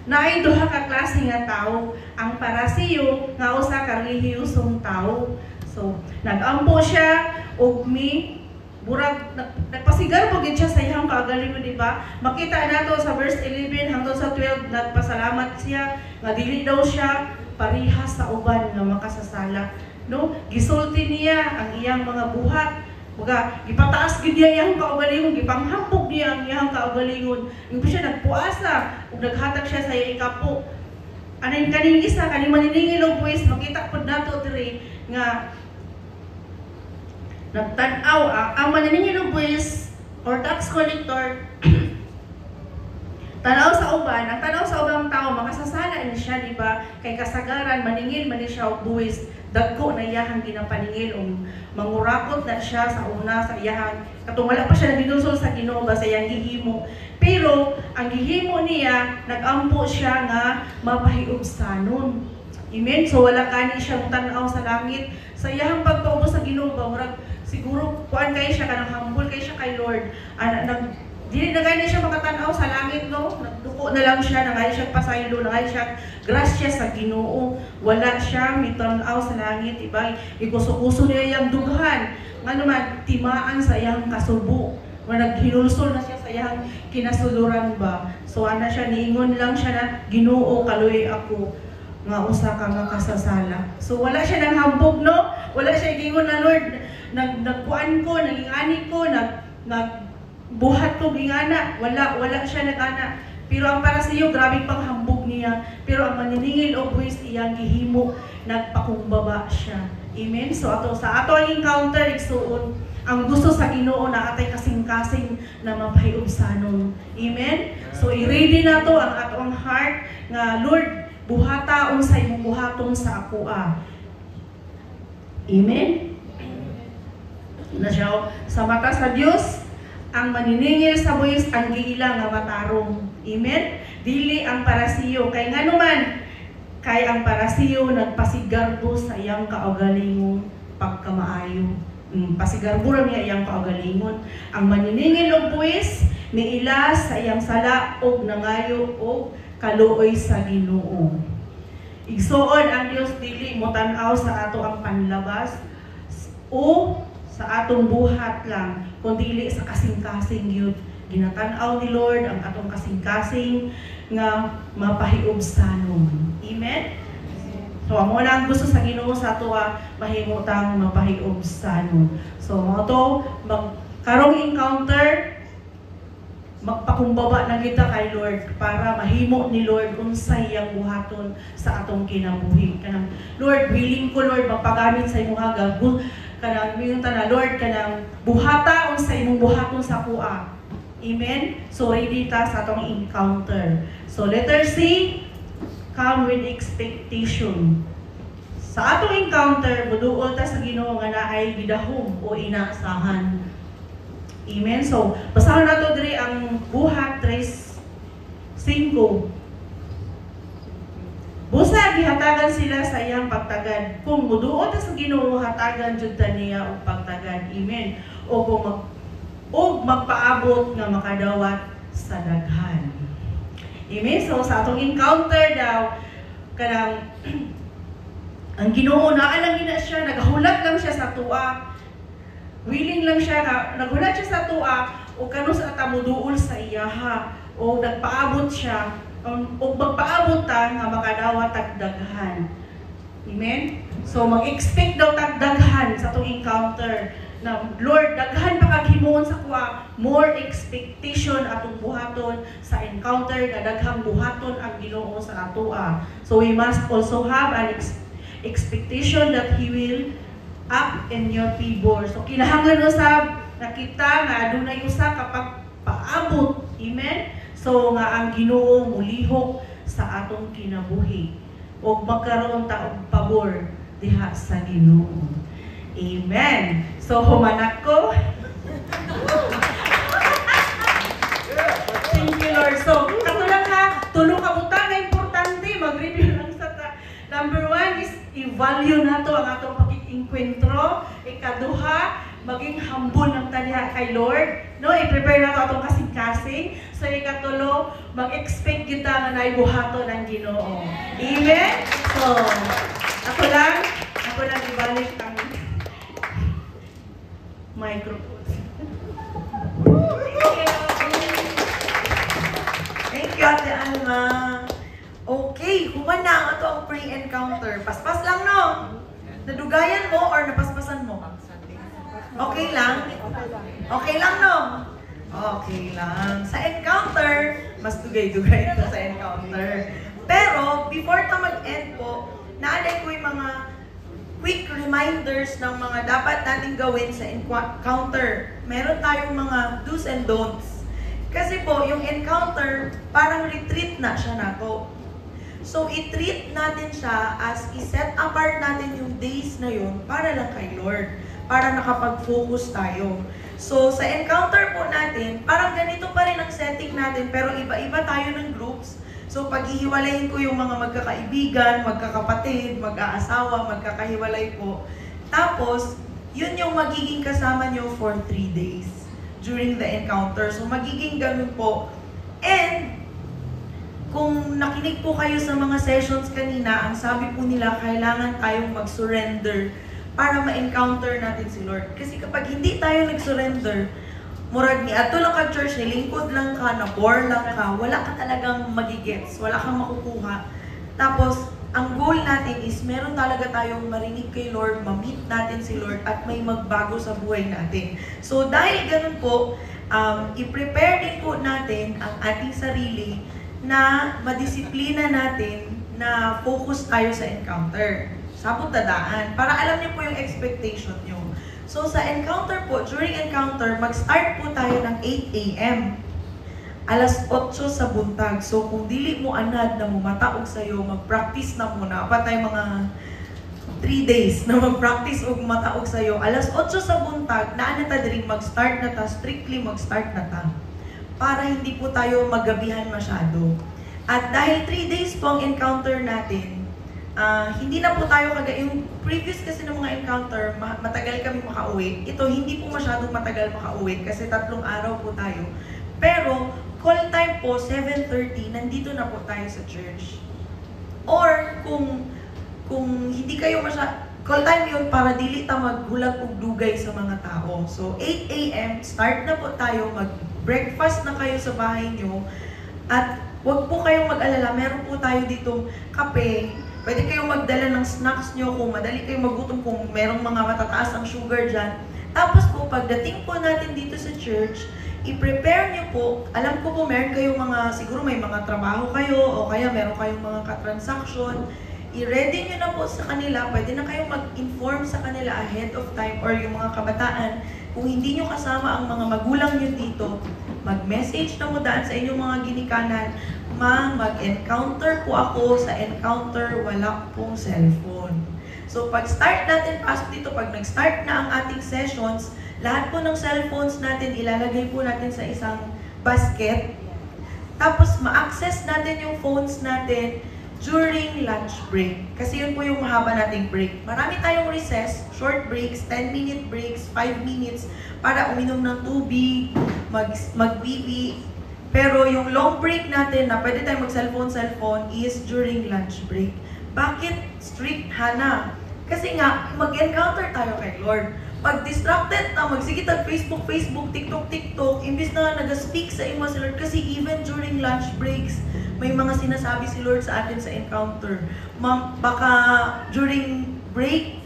Speaker 5: naay duha ka klase nga tawo, ang parasiyo nga usa ka relihiyosong tawo. So, nagampo siya og murag nagpasigar po gid siya sa iyang kaugalingon, di ba? Makita nato sa verse 11 hangtod sa 12 nagpasalamat siya nga dili daw siya parihas sa uban nga makasasala, no? Gisulti niya ang iyang mga buhat. Baga, ipataas gid niya iyang kaugalingon, gipanghampog niya ang iyang kaugalingon. Yung siya nagpuasa ug naghatag siya sa iyang ikapo. Anay kaning isa kaning maniningil og buwis, makita pud nato diri nga nagtan-aw ang maniningil og buwis or tax collector tanaw sa uban, ang tanaw sa ubang tao makasasala ni siya, di ba? Kay kasagaran maningil man siya og buwis, dagko na iyahang ginapaningil o mangurakot na siya sa una sa iyahang katong wala pa siya nabinusol sa Ginoo ba sa iyang gihimo. Pero ang gihimo niya nagampo siya nga mapahiubsanon. Amen. So wala kani siya tan-aw sa langit sa iyahang pagpaubos sa Ginoo ba, murag siguro kuan kay siya kanang humble kay siya kay Lord. Dili na gani siya makatanaw sa langit, no? Nagduko na lang siya, nangay siya pasaylo, nangay siya grasya sa Ginoo. Wala siya mitanaw sa langit, iba ikuso-kuso niya yung dughan. Nga naman, timaan sa iyang kasubo. Naghinulsol na siya sa iyang kinasuluran ba. So ana siya, niingon lang siya na, Ginoo, kaluy ako nga usa ka makasasala. So wala siya nang hambog, no? Wala siya gingon na, Lord, nagkuan ko, naging ani ko, buhat ko gingana, wala siya nagana. Pero ang para sa iyo, grabing panghambog niya. Pero ang maniningil o buwis iyang gihimo, nagpakumbaba siya. Amen? So sa ato ang encounter, igsuon, ang gusto sa Ginoo na atay kasing-kasing na mapahiubsanon. Amen? So i-ready na to ang atong heart nga, Lord, buhata unsay imong buhaton sa akoa. Amen? Na siya, sa mata sa Dios, ang maniningil sa buwis ang giila nga matarong. Amen? Dili ang parasiyo. Kay nga naman, kay ang parasiyo nagpasigarbo sa iyang kaugalingong pagkamaayo. Pasigarbo ram niya iyang kaugalingon. Ang maniningil og buwis niilas sa iyang sala og nangayo og kaluoy sa Ginoo. Igsuon ang Dios dili mo tan-aw sa ato ang panlabas o sa atong buhat lang, kundi sa kasing-kasing yun. Ginatan-aw ni Lord ang atong kasing-kasing nga mapahiubsanon. Amen? So, ang unang gusto sa Ginoo sa ato mahimutang mapahiubsanon. So, mga to, karong encounter, magpakumbaba na kita kay Lord para mahimo ni Lord unsay iyang buhaton sa atong kinabuhi. Kanang, Lord, willing ko, Lord, magpagamit sa imong hagag. Kanang minunta na, Lord, kanang buhata unsay imong buhaton sa kuha. Amen? So, ready ta sa atong encounter. So, letter C, come with expectation. Sa atong encounter, buduol ta sa Ginoo nga naay gidahom o inaasahan. Amen? So, basahan nato diri ang buhat 3:5. Busa gihatagan sila sa iyang pagtagad. Kung muduot sa Ginoo, hatagan jud ta niya og pagtagad. Amen. O kung magpaabot nga makadawat sa daghan. Amen. So sa atong encounter daw kanang ang Ginoo naa lang gina siya, naghulat lang siya sa tuwa. Willing lang siya naghulat siya sa tuwa o kano sa tamuduol sa iyaha o nagpaabot siya o magpaabot ta nga makadawat tagdaghan. Amen? So mag-expect daw tagdaghan sa itong encounter na Lord, daghan pa kaghimuon sa kuha, more expectation atong buhaton sa encounter nga daghang buhaton ang Ginoo sa atoa. So we must also have an expectation that He will act in your favor. So kinahanglan usab nakita nga adunay usa kapag paabot, amen? So nga ang Ginoo mulihok sa atong kinabuhi o magkaroon ta og pabor diha sa Ginoo. Amen. So humanak ko. Thank you, Lord. So kato lang ha, tulo ka butang nga importante mag-review lang sa number 1 is i-value nato ang atong pag-enkwentro. Ikaduha, maging humble ng taniya kay Lord. No, i-prepare nato atong kasing-kasing. So ikatulo, mag-expect kita nga naibuhato ng Ginoo. Amen? So, ako lang ibalik ang microphone.
Speaker 6: Thank you, Ate Alma. Okay, human na ang ato ang pre-encounter. Paspas lang, no? Nadugayan mo or napaspasan mo? Okay lang? Okay lang, no? Okay lang. Sa encounter, mas dugay-dugay ito sa encounter. Pero, before ta mag-end po, naalay ko yung mga quick reminders ng mga dapat natin gawin sa encounter. Meron tayong mga do's and don'ts. Kasi po, yung encounter, parang retreat na siya nato. So, i-treat natin siya as i-set apart natin yung days na yun para lang kay Lord. Para nakapag-focus tayo. So, sa encounter po natin, parang ganito pa rin ang setting natin, pero iba-iba tayo ng groups. So, paghihiwalayin ko yung mga magkakaibigan, magkakapatid, mag-aasawa, magkakahiwalay po. Tapos, yun yung magiging kasama nyo for 3 days during the encounter. So, magiging ganun po. And, kung nakinig po kayo sa mga sessions kanina, ang sabi po nila, kailangan tayong mag-surrender para ma-encounter natin si Lord. Kasi kapag hindi tayo nag-surrender, murag ni ato lang ka church, nilingkod lang ka, na-bore lang ka, wala ka talagang magigets, wala kang makukuha. Tapos, ang goal natin is meron talaga tayong marinig kay Lord, ma-meet natin si Lord, at may magbago sa buhay natin. So, dahil ganun po, i-prepare din po natin ang ating sarili na madisiplina natin na focus tayo sa encounter. Sabot tadaan. Para alam niyo po yung expectation niyo. So, sa encounter po, during encounter, mag-start po tayo ng 8 a.m. Alas 8 sa buntag. So, kung dili mo anad na mumataog sa'yo, mag-practice na muna. Patay mga 3 days na mag-practice o mataog sa'yo. Alas 8 sa buntag, na ta din mag-start na ta, strictly mag-start na ta. Para hindi po tayo magabihan masyado. At dahil 3 days po ang encounter natin, hindi na po tayo yung previous kasi ng mga encounter, matagal kami makauwi. Ito, hindi po masyadong matagal makauwi kasi 3 araw po tayo. Pero, call time po, 7:30, nandito na po tayo sa church. Or, kung hindi kayo call time yun para dili ta maghulag og dugay sa mga tao. So, 8 a.m., start na po tayo, mag-breakfast na kayo sa bahay nyo. At, huwag po kayong mag-alala, meron po tayo ditong kape. Pwede kayong magdala ng snacks nyo kung madali kayong magutom, kung merong mga matataas ang sugar dyan. Tapos po, pagdating po natin dito sa church, i-prepare nyo po, alam ko po meron kayong siguro may mga trabaho kayo, o kaya meron kayong mga katransaksyon, i-ready nyo na po sa kanila, pwede na kayong mag-inform sa kanila ahead of time, or yung mga kabataan, kung hindi nyo kasama ang mga magulang nyo dito, mag-message na mo daan sa inyong mga ginikanan, mag-encounter po ako, sa encounter wala pong cellphone. So pag-start natin, pasok dito, pag nag-start na ang ating sessions, lahat po ng cellphones natin, ilalagay po natin sa isang basket. Tapos ma-access natin yung phones natin during lunch break. Kasi yun po yung mahaba nating break. Marami tayong recess, short breaks, 10-minute breaks, 5 minutes, para uminom ng tubig, mag-bibi. Pero yung long break natin na pwede tayong mag-cellphone is during lunch break. Bakit strict, Hana? Kasi nga, mag-encounter tayo kay Lord. Pag distracted na, magsige tag Facebook, TikTok, imbis na nag-speak sa imo si Lord. Kasi even during lunch breaks, may mga sinasabi si Lord sa atin sa encounter. Baka during break,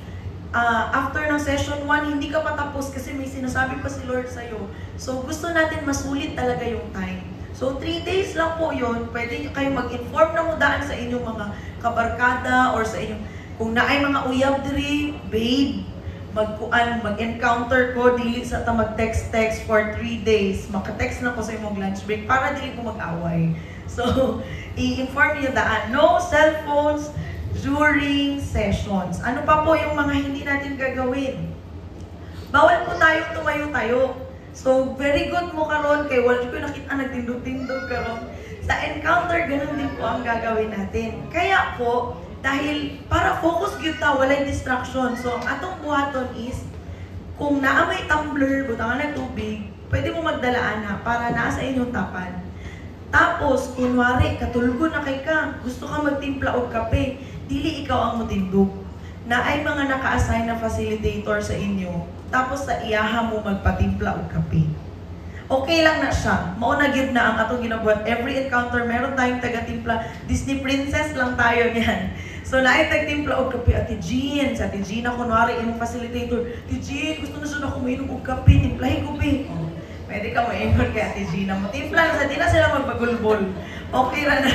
Speaker 6: after ng session 1, hindi ka patapos kasi may sinasabi pa si Lord sa'yo. So, gusto natin masulit talaga yung time. So, 3 days lang po yun. Pwede kayo mag-inform na mo daan sa inyong mga kabarkada or sa inyong, Kung naay mga uyab diri, babe, mag-encounter ko, dili sa ta mag-text for 3 days. Maka-text na ko sa imong lunch break para dili ko mag-away. So, i-inform niyo daan. No cellphones during sessions. Ano pa po yung mga hindi natin gagawin? Bawal po tayong tumayo-tayo. So, very good mo karon kay wala ko nakita nagtindog-tindog karon. Sa encounter, ganun din po ang gagawin natin. Kaya po, dahil para focus gyud ta, walay distraction. So, ang atong buhaton is, kung naa may tumbler, butangan ng tubig, pwede mo magdalaan na para naa sa inyong tapan. Tapos, kunwari, katulgo na kay ka, gusto ka magtimpla og kape, dili ikaw ang mutindog. Na ay mga naka-assign na facilitator sa inyo, tapos sa iyaha mo magpatimpla og kape. Okay lang na siya. Mauna gyud na ang atong ginabuhat. Every encounter, meron tayong taga-timpla. Disney princess lang tayo niyan. So, naay tag-timpla og kape. Ate Jean, sa Ate Jean na kunwari, imong facilitator, Ate Jean, gusto na siya na kuminom og kape, timplahin ko pe. Oh, pwede ka ma-ingon kay Ate Jean na matimpla sa di na sila magpagulbol. Okay ra na.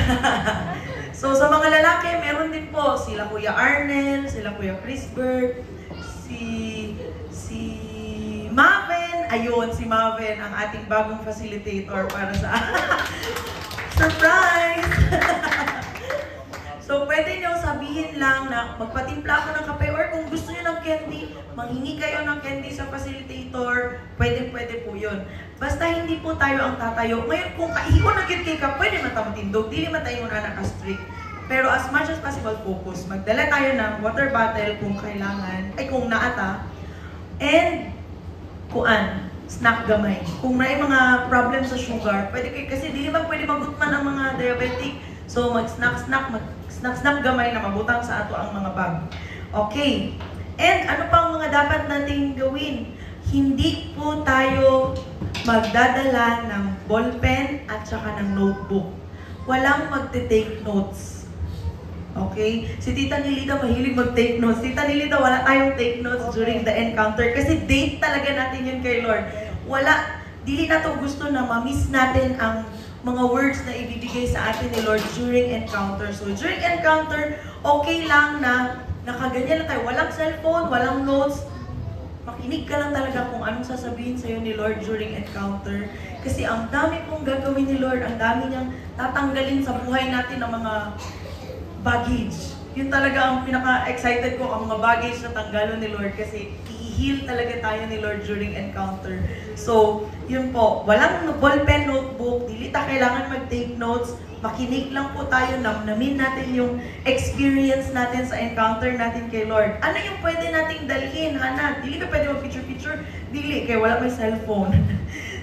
Speaker 6: So, sa mga lalaki, meron din po sila Kuya Arnel, sila Kuya Chrisbert, si Maven. Ayun, si Maven, ang ating bagong facilitator para sa surprise! So, pwede nyo sabihin lang na magpatimpla ako ng kape or kung gusto nyo ng candy, manghingi kayo ng candy sa facilitator, pwede po yun. Basta hindi po tayo ang tatayo. Ngayon, kung kaihon na kay ka, pwede matamutindog, di naman tayo na naka-strict. Pero as much as possible, focus. Magdala tayo ng water bottle kung kailangan, ay kung naata, and snack gamay. Kung may mga problem sa sugar, pwede kayo, kasi di naman pwede magutman ang mga diabetic. So, mag-snack gamay na mabutang sa ato ang mga bag. Okay. And ano pa ang mga dapat nating gawin? Hindi po tayo magdadala ng ballpen at saka ng notebook. Walang magte-take notes. Okay? Si Tita Nilita mahilig mag-take notes. Tita Nilita, wala tayong take notes during the encounter kasi date talaga natin yun kay Lord. Dili na to gusto na ma-miss natin ang mga words na ibibigay sa atin ni Lord during encounter. So, during encounter, okay lang na nakaganyan lang tayo. Walang cellphone, walang notes. Makinig ka lang talaga kung anong sasabihin sa'yo ni Lord during encounter. Kasi ang dami pong gagawin ni Lord, ang dami niyang tatanggalin sa buhay natin ng mga baggage. Yun talaga ang pinaka-excited ko, ang mga baggage na tanggalon ni Lord kasi i-heal talaga tayo ni Lord during encounter. So, yun po, walang ballpen, notebook, dili ta kailangan mag-take notes, makinig lang po tayo, namnamin natin yung experience natin sa encounter natin kay Lord. Ano yung pwede nating dalhin, Hana? Dili ka pwede mag-picture-picture, dili, kaya wala may cellphone.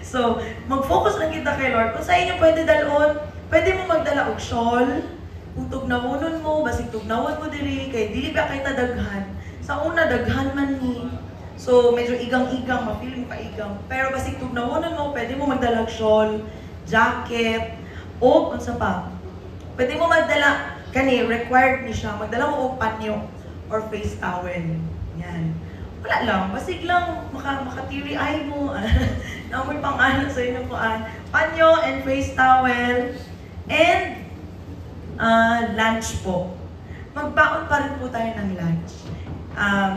Speaker 6: So, mag-focus lang kita kay Lord. Kung sa inyo pwede dalon, pwede mo magdala og shawl, kung tugnawonon mo, basig tugnawon mo diri, kay dili ba kay tadaghan. Sa una, daghan man ni. So, medyo igang-igang, mapili mo ka-igang. Pero basig tugnawonon mo, pwede mo magdala shawl, jacket, o unsa pa. Pwede mo magdala, required ni siya, magdala mo og panyo or face towel. Yan. Wala lang, basig lang, makatiri eye mo. Namoy pang-ano sa inyo po. Panyo and face towel. And lunch po. Magbaon pa rin po tayo ng lunch.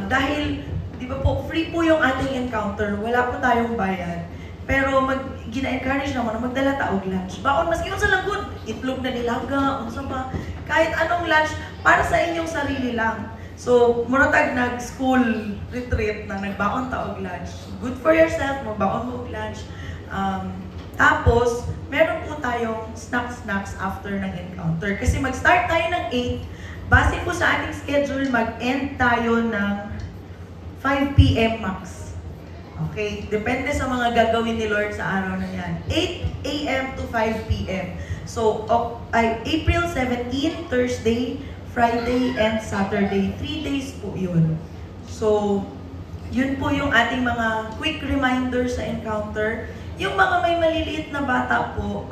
Speaker 6: Dahil, di ba po, free po yung ating encounter, wala po tayong bayad. Pero gina-encourage naman na magdala taog lunch. Baon, maski unsa lang good, itlog na nilaga, unsa pa, kahit anong lunch, para sa inyong sarili lang. So, muratag nag-school retreat na nagbaon taog lunch. Good for yourself, magbaon mo og lunch. Tapos, meron po tayong snacks after ng encounter. Kasi mag-start tayo ng 8, base po sa ating schedule, mag-end tayo ng 5 p.m. max. Okay? Depende sa mga gagawin ni Lord sa araw na yan. 8 a.m. to 5 p.m. So, April 17, Thursday, Friday, and Saturday. 3 days po yun. So, yun po yung ating mga quick reminders sa encounter. Yung mga may maliliit na bata po,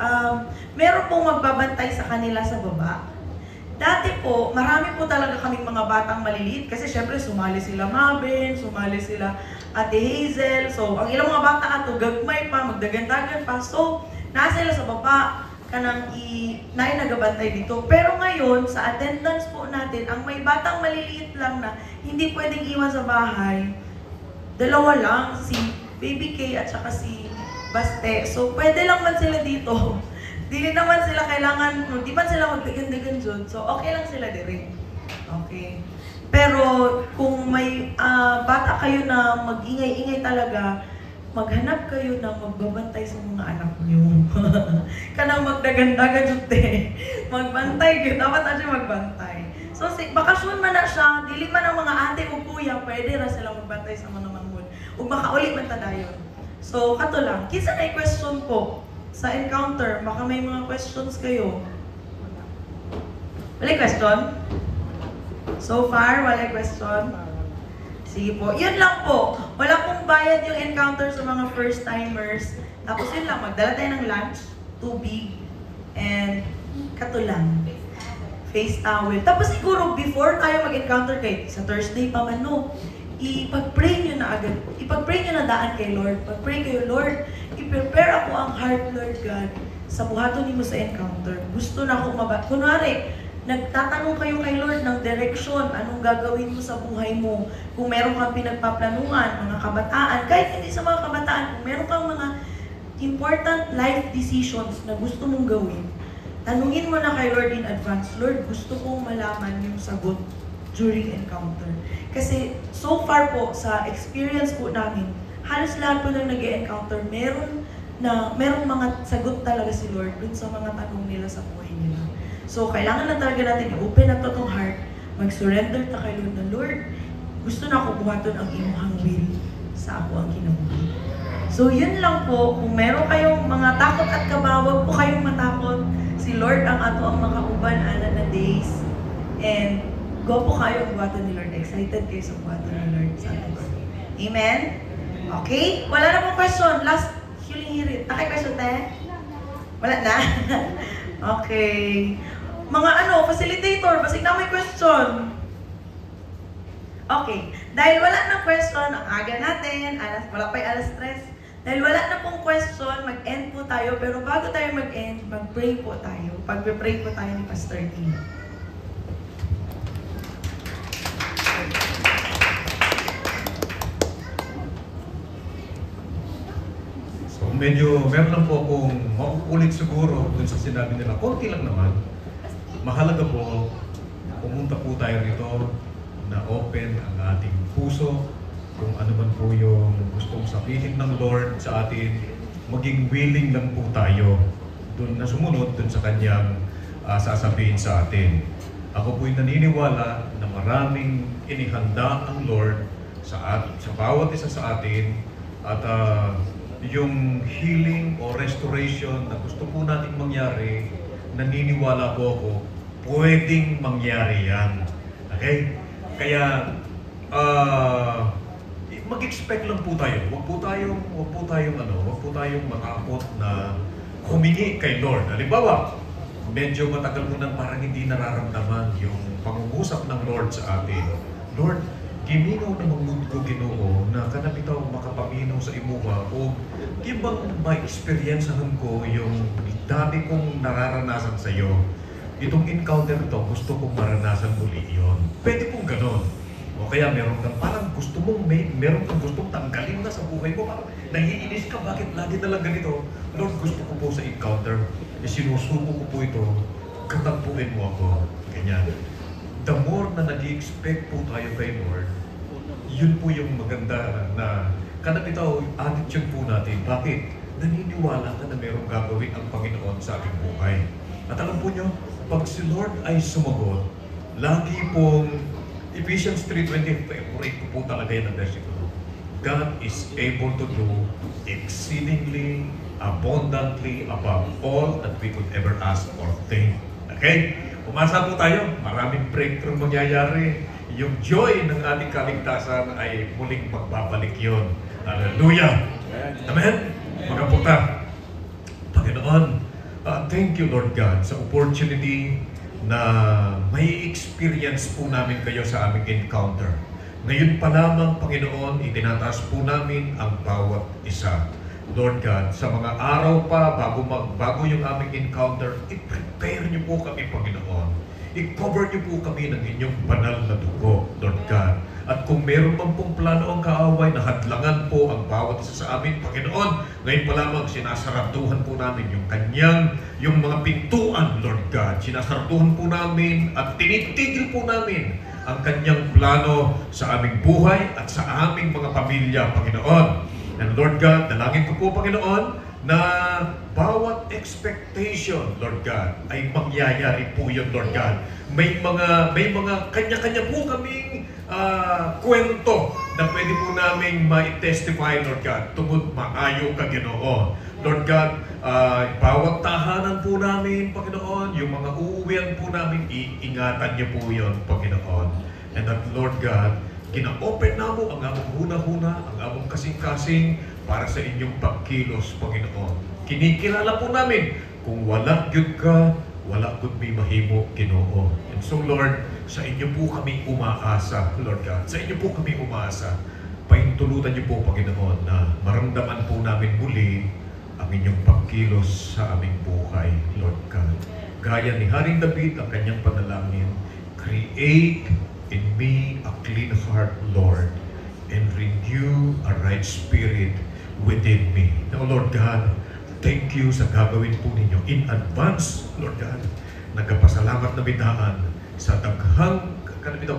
Speaker 6: meron pong magbabantay sa kanila sa baba. Dati po, marami po talaga kaming mga batang maliliit kasi syempre sumali sila Mabin, sumali sila Ate Hazel. So, ang ilang mga bata ato, gagmay pa, magdagandagan pa. So, nasa sila sa baba, kanang nagabantay dito. Pero ngayon, sa attendance po natin, ang may batang maliliit lang na hindi pwedeng iwan sa bahay, dalawa lang, si Baby K at saka si Baste. So, pwede lang man sila dito. Di naman sila kailangan, di man sila magdagan-dagan dyan. So, okay lang sila din. Okay. Pero, kung may bata kayo na mag-ingay-ingay talaga, maghanap kayo ng magbabantay sa mga anak niyo. Kanang magdagan-dagan dyan. Magbantay kayo. Dapat na siya magbantay. So, bakasyon man na siya, dili man ang mga ate o kuya, pwede na sila magbantay sa mga manghod. Ug makaulit man ta dayon. So, kato lang. Kinsa may question po sa encounter? Baka may mga questions kayo. Wala question? So far, wala question? Sige po. Yun lang po. Wala pong bayad yung encounter sa mga first-timers. Tapos yun lang, magdala tayo ng lunch, tubig, and kato lang. Face towel. Tapos siguro, before tayo mag-encounter kay sa Thursday pa man, no? Ipag-pray nyo na agad. Ipag-pray nyo na daan kay Lord. Pag-pray kayo, Lord, i-prepare ako ang heart, Lord God, sa buhaton niyo sa encounter. Gusto na ako kunwari, nagtatanong kayo kay Lord ng direction, anong gagawin mo sa buhay mo. Kung meron kang pinagpaplanuhan, mga kabataan, kahit hindi sa mga kabataan, kung meron kang mga important life decisions na gusto mong gawin, tanungin mo na kay Lord in advance, Lord, gusto kong malaman yung sagot during encounter. Kasi so far po, sa experience po namin, halos lahat po nang nag-encounter, merong mga sagot talaga si Lord dun sa mga tanong nila sa buhay nila. So, kailangan na talaga natin i-open na to tong heart, mag-surrender ta kay Lord na, Lord, gusto na ako buhaton ang imuhang will sa ako ang kinabuhi. So, yun lang po. Kung meron kayong mga takot at kaba, huwag po kayong matakot. Si Lord ang ato ang makauban ana na days. And go po kayo buhaton ni Lord. Excited kayo sa buhaton ni Lord sa atin. Amen? Okay? Wala na pong question. Last healing hirit. Naki-question tayo? Wala na? Okay. Mga facilitator, basig na may question. Okay. Dahil wala na question, ang aga natin, wala pa yung alas 3. Dahil wala na pong question, mag-end po tayo. Pero bago tayo mag-end, mag-pray po tayo. Pag-pray po tayo ni Pastor Tina.
Speaker 7: So medyo meron lang po akong mauulit siguro dun sa sinabi nila. Konti lang naman. Mahalaga po, pumunta po tayo rito na open ang ating puso. Kung ano man po yung gustong sabihin ng Lord sa atin, maging willing lang po tayo dun na sumunod dun sa kanyang sasabihin sa atin. Ako po'y naniniwala na maraming inihanda ang Lord sa bawat isa sa atin at yung healing o restoration na gusto po natin mangyari, naniniwala po ako, pwedeng mangyari yan. Okay? Kaya, mag-expect lang po tayo. Huwag po tayong matakot na humingi kay Lord. Halimbawa, medyo matagal mo nang parang hindi nararamdaman yung pangungusap ng Lord sa atin. Lord, giminaw na mangud ko Ginoo na kanabitaw makapaminaw sa imuha o gibang ma-experiencehan ko yung dami kong nararanasan sa iyo. Itong encounter to, gusto kong maranasan muli yun. Pwede pong ganon. O kaya meron kang parang meron kang gustong tanggalin na sa buhay mo. Parang naiinis ka, bakit lagi na lang ganito? Lord, gusto ko po sa encounter. Sinusuko ko po ito, katampuin mo ako. Ganyan. The more na nag-i-expect po tayo kay Lord, yun po yung maganda na kanabitaw attitude po natin. Bakit? Naniniwala ka na merong gagawin ang Panginoon sa ating buhay. At alam po nyo, pag si Lord ay sumagot, lagi pong Ephesians 3:20, favorite ko po talaga yan ang versikulo. God is able to do exceedingly, abundantly, above all that we could ever ask or think. Okay? Umasa po tayo. Maraming breakthrough mangyayari. Yung joy ng ating kaligtasan ay muling magbabalik yun. Hallelujah! Amen? Mga puta. Panginoon, thank you Lord God sa opportunity na may experience po namin kayo sa aming encounter. Ngayon pa lamang, Panginoon, itinataas po namin ang bawat isa. Lord God, sa mga araw pa, bago yung aming encounter, i-prepare niyo po kami, Panginoon. I-cover niyo po kami ng inyong banal na dugo, Lord God. At kung meron man pong plano ang kaaway na hadlangan po ang bawat isa sa amin, Panginoon, ngayon pa lamang sinasaratuhan po namin yung mga pintuan, Lord God. Sinasaratuhan po namin at tinitigil po namin ang kanyang plano sa aming buhay at sa aming mga pamilya, Panginoon. And Lord God, dalangin ko po, Panginoon, na bawat expectation, Lord God, ay mangyayari po yun, Lord God. May mga kanya-kanya po kaming kwento na pwede po namin ma-testify, Lord God, tungod maayo ka, Ginoo. Lord God, bawat tahanan po namin, Panginoon, yung mga uuwian po namin, iingatan niyo po yun, Panginoon. And that, Lord God, kina-open na mo ang among huna-huna, ang among kasing-kasing para sa inyong pagkilos, Panginoon. Kinikilala po namin kung wala gyud ka, wala gud may mahimo, Ginoo. And so, Lord, sa inyo po kami umaasa, Lord God. Sa inyo po kami umaasa. Paintulutan niyo po, Panginoon, na maramdaman po namin muli ang inyong pagkilos sa aming buhay, Lord God. Gaya ni Haring David, ang kanyang panalangin, create in me a clean heart, Lord, and renew a right spirit within me. Now, Lord God, thank you sa gagawin po ninyo in advance, Lord God. Nagpasalamat na bidaan sa daghang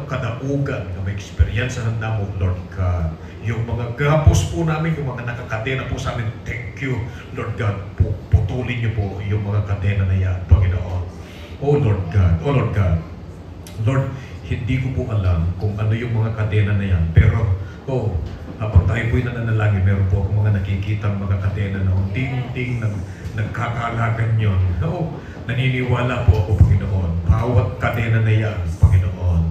Speaker 7: kadaugan na may eksperyensahan na mo, Lord God. Yung mga gapos po namin, yung mga nakakadena po sa amin, thank you, Lord God. Putulin niyo po yung mga kadena na yan, Panginoon. Oh, Lord God. Oh, Lord God. Lord, hindi ko po alam kung ano yung mga kadena na yan. Pero, habang tayo po'y nananalangin, meron po akong mga nakikitang mga kadena na unting-unting nagkakalagan yun. Naniniwala po ako, Panginoon. Bawat kadena na yan, Panginoon.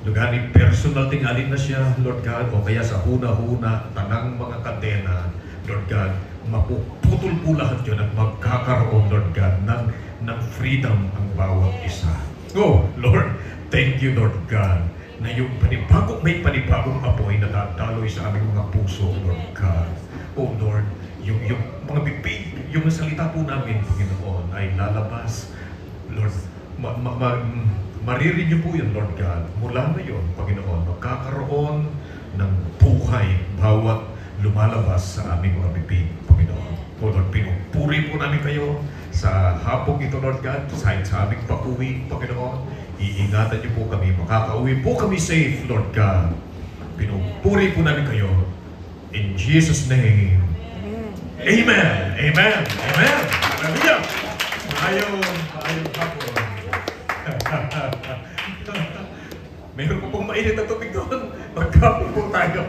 Speaker 7: Luganin personal tingalin na siya, Lord God, o kaya sa huna-huna, tanang mga kadena, Lord God, mapuputol po lahat yun at magkakaroon, Lord God, ng freedom ang bawat isa. Oh, Lord, thank you, Lord God, na yung may panibagong apoy na dadaloy sa aming mga puso, Lord God. Oh, Lord, yung mga bibig, yung salita po namin, Panginoon, ay lalabas. Lord, maririnig niyo po yun, Lord God. Mula na yun, Panginoon, magkakaroon ng buhay bawat lumalabas sa aming mga bibig, Panginoon. Oh, Lord, pinupuri po namin kayo sa hapong ito, Lord God, sa aming pag-uwi, Panginoon. Iingatan niyo po kami. Makakauwi po kami safe, Lord God. Pinupuri po namin kayo. In Jesus' name. Amen. Amen. Amen. Hallelujah. Ayong hapon. Meron po pong mainit na tubig doon. Magkapo po tayo.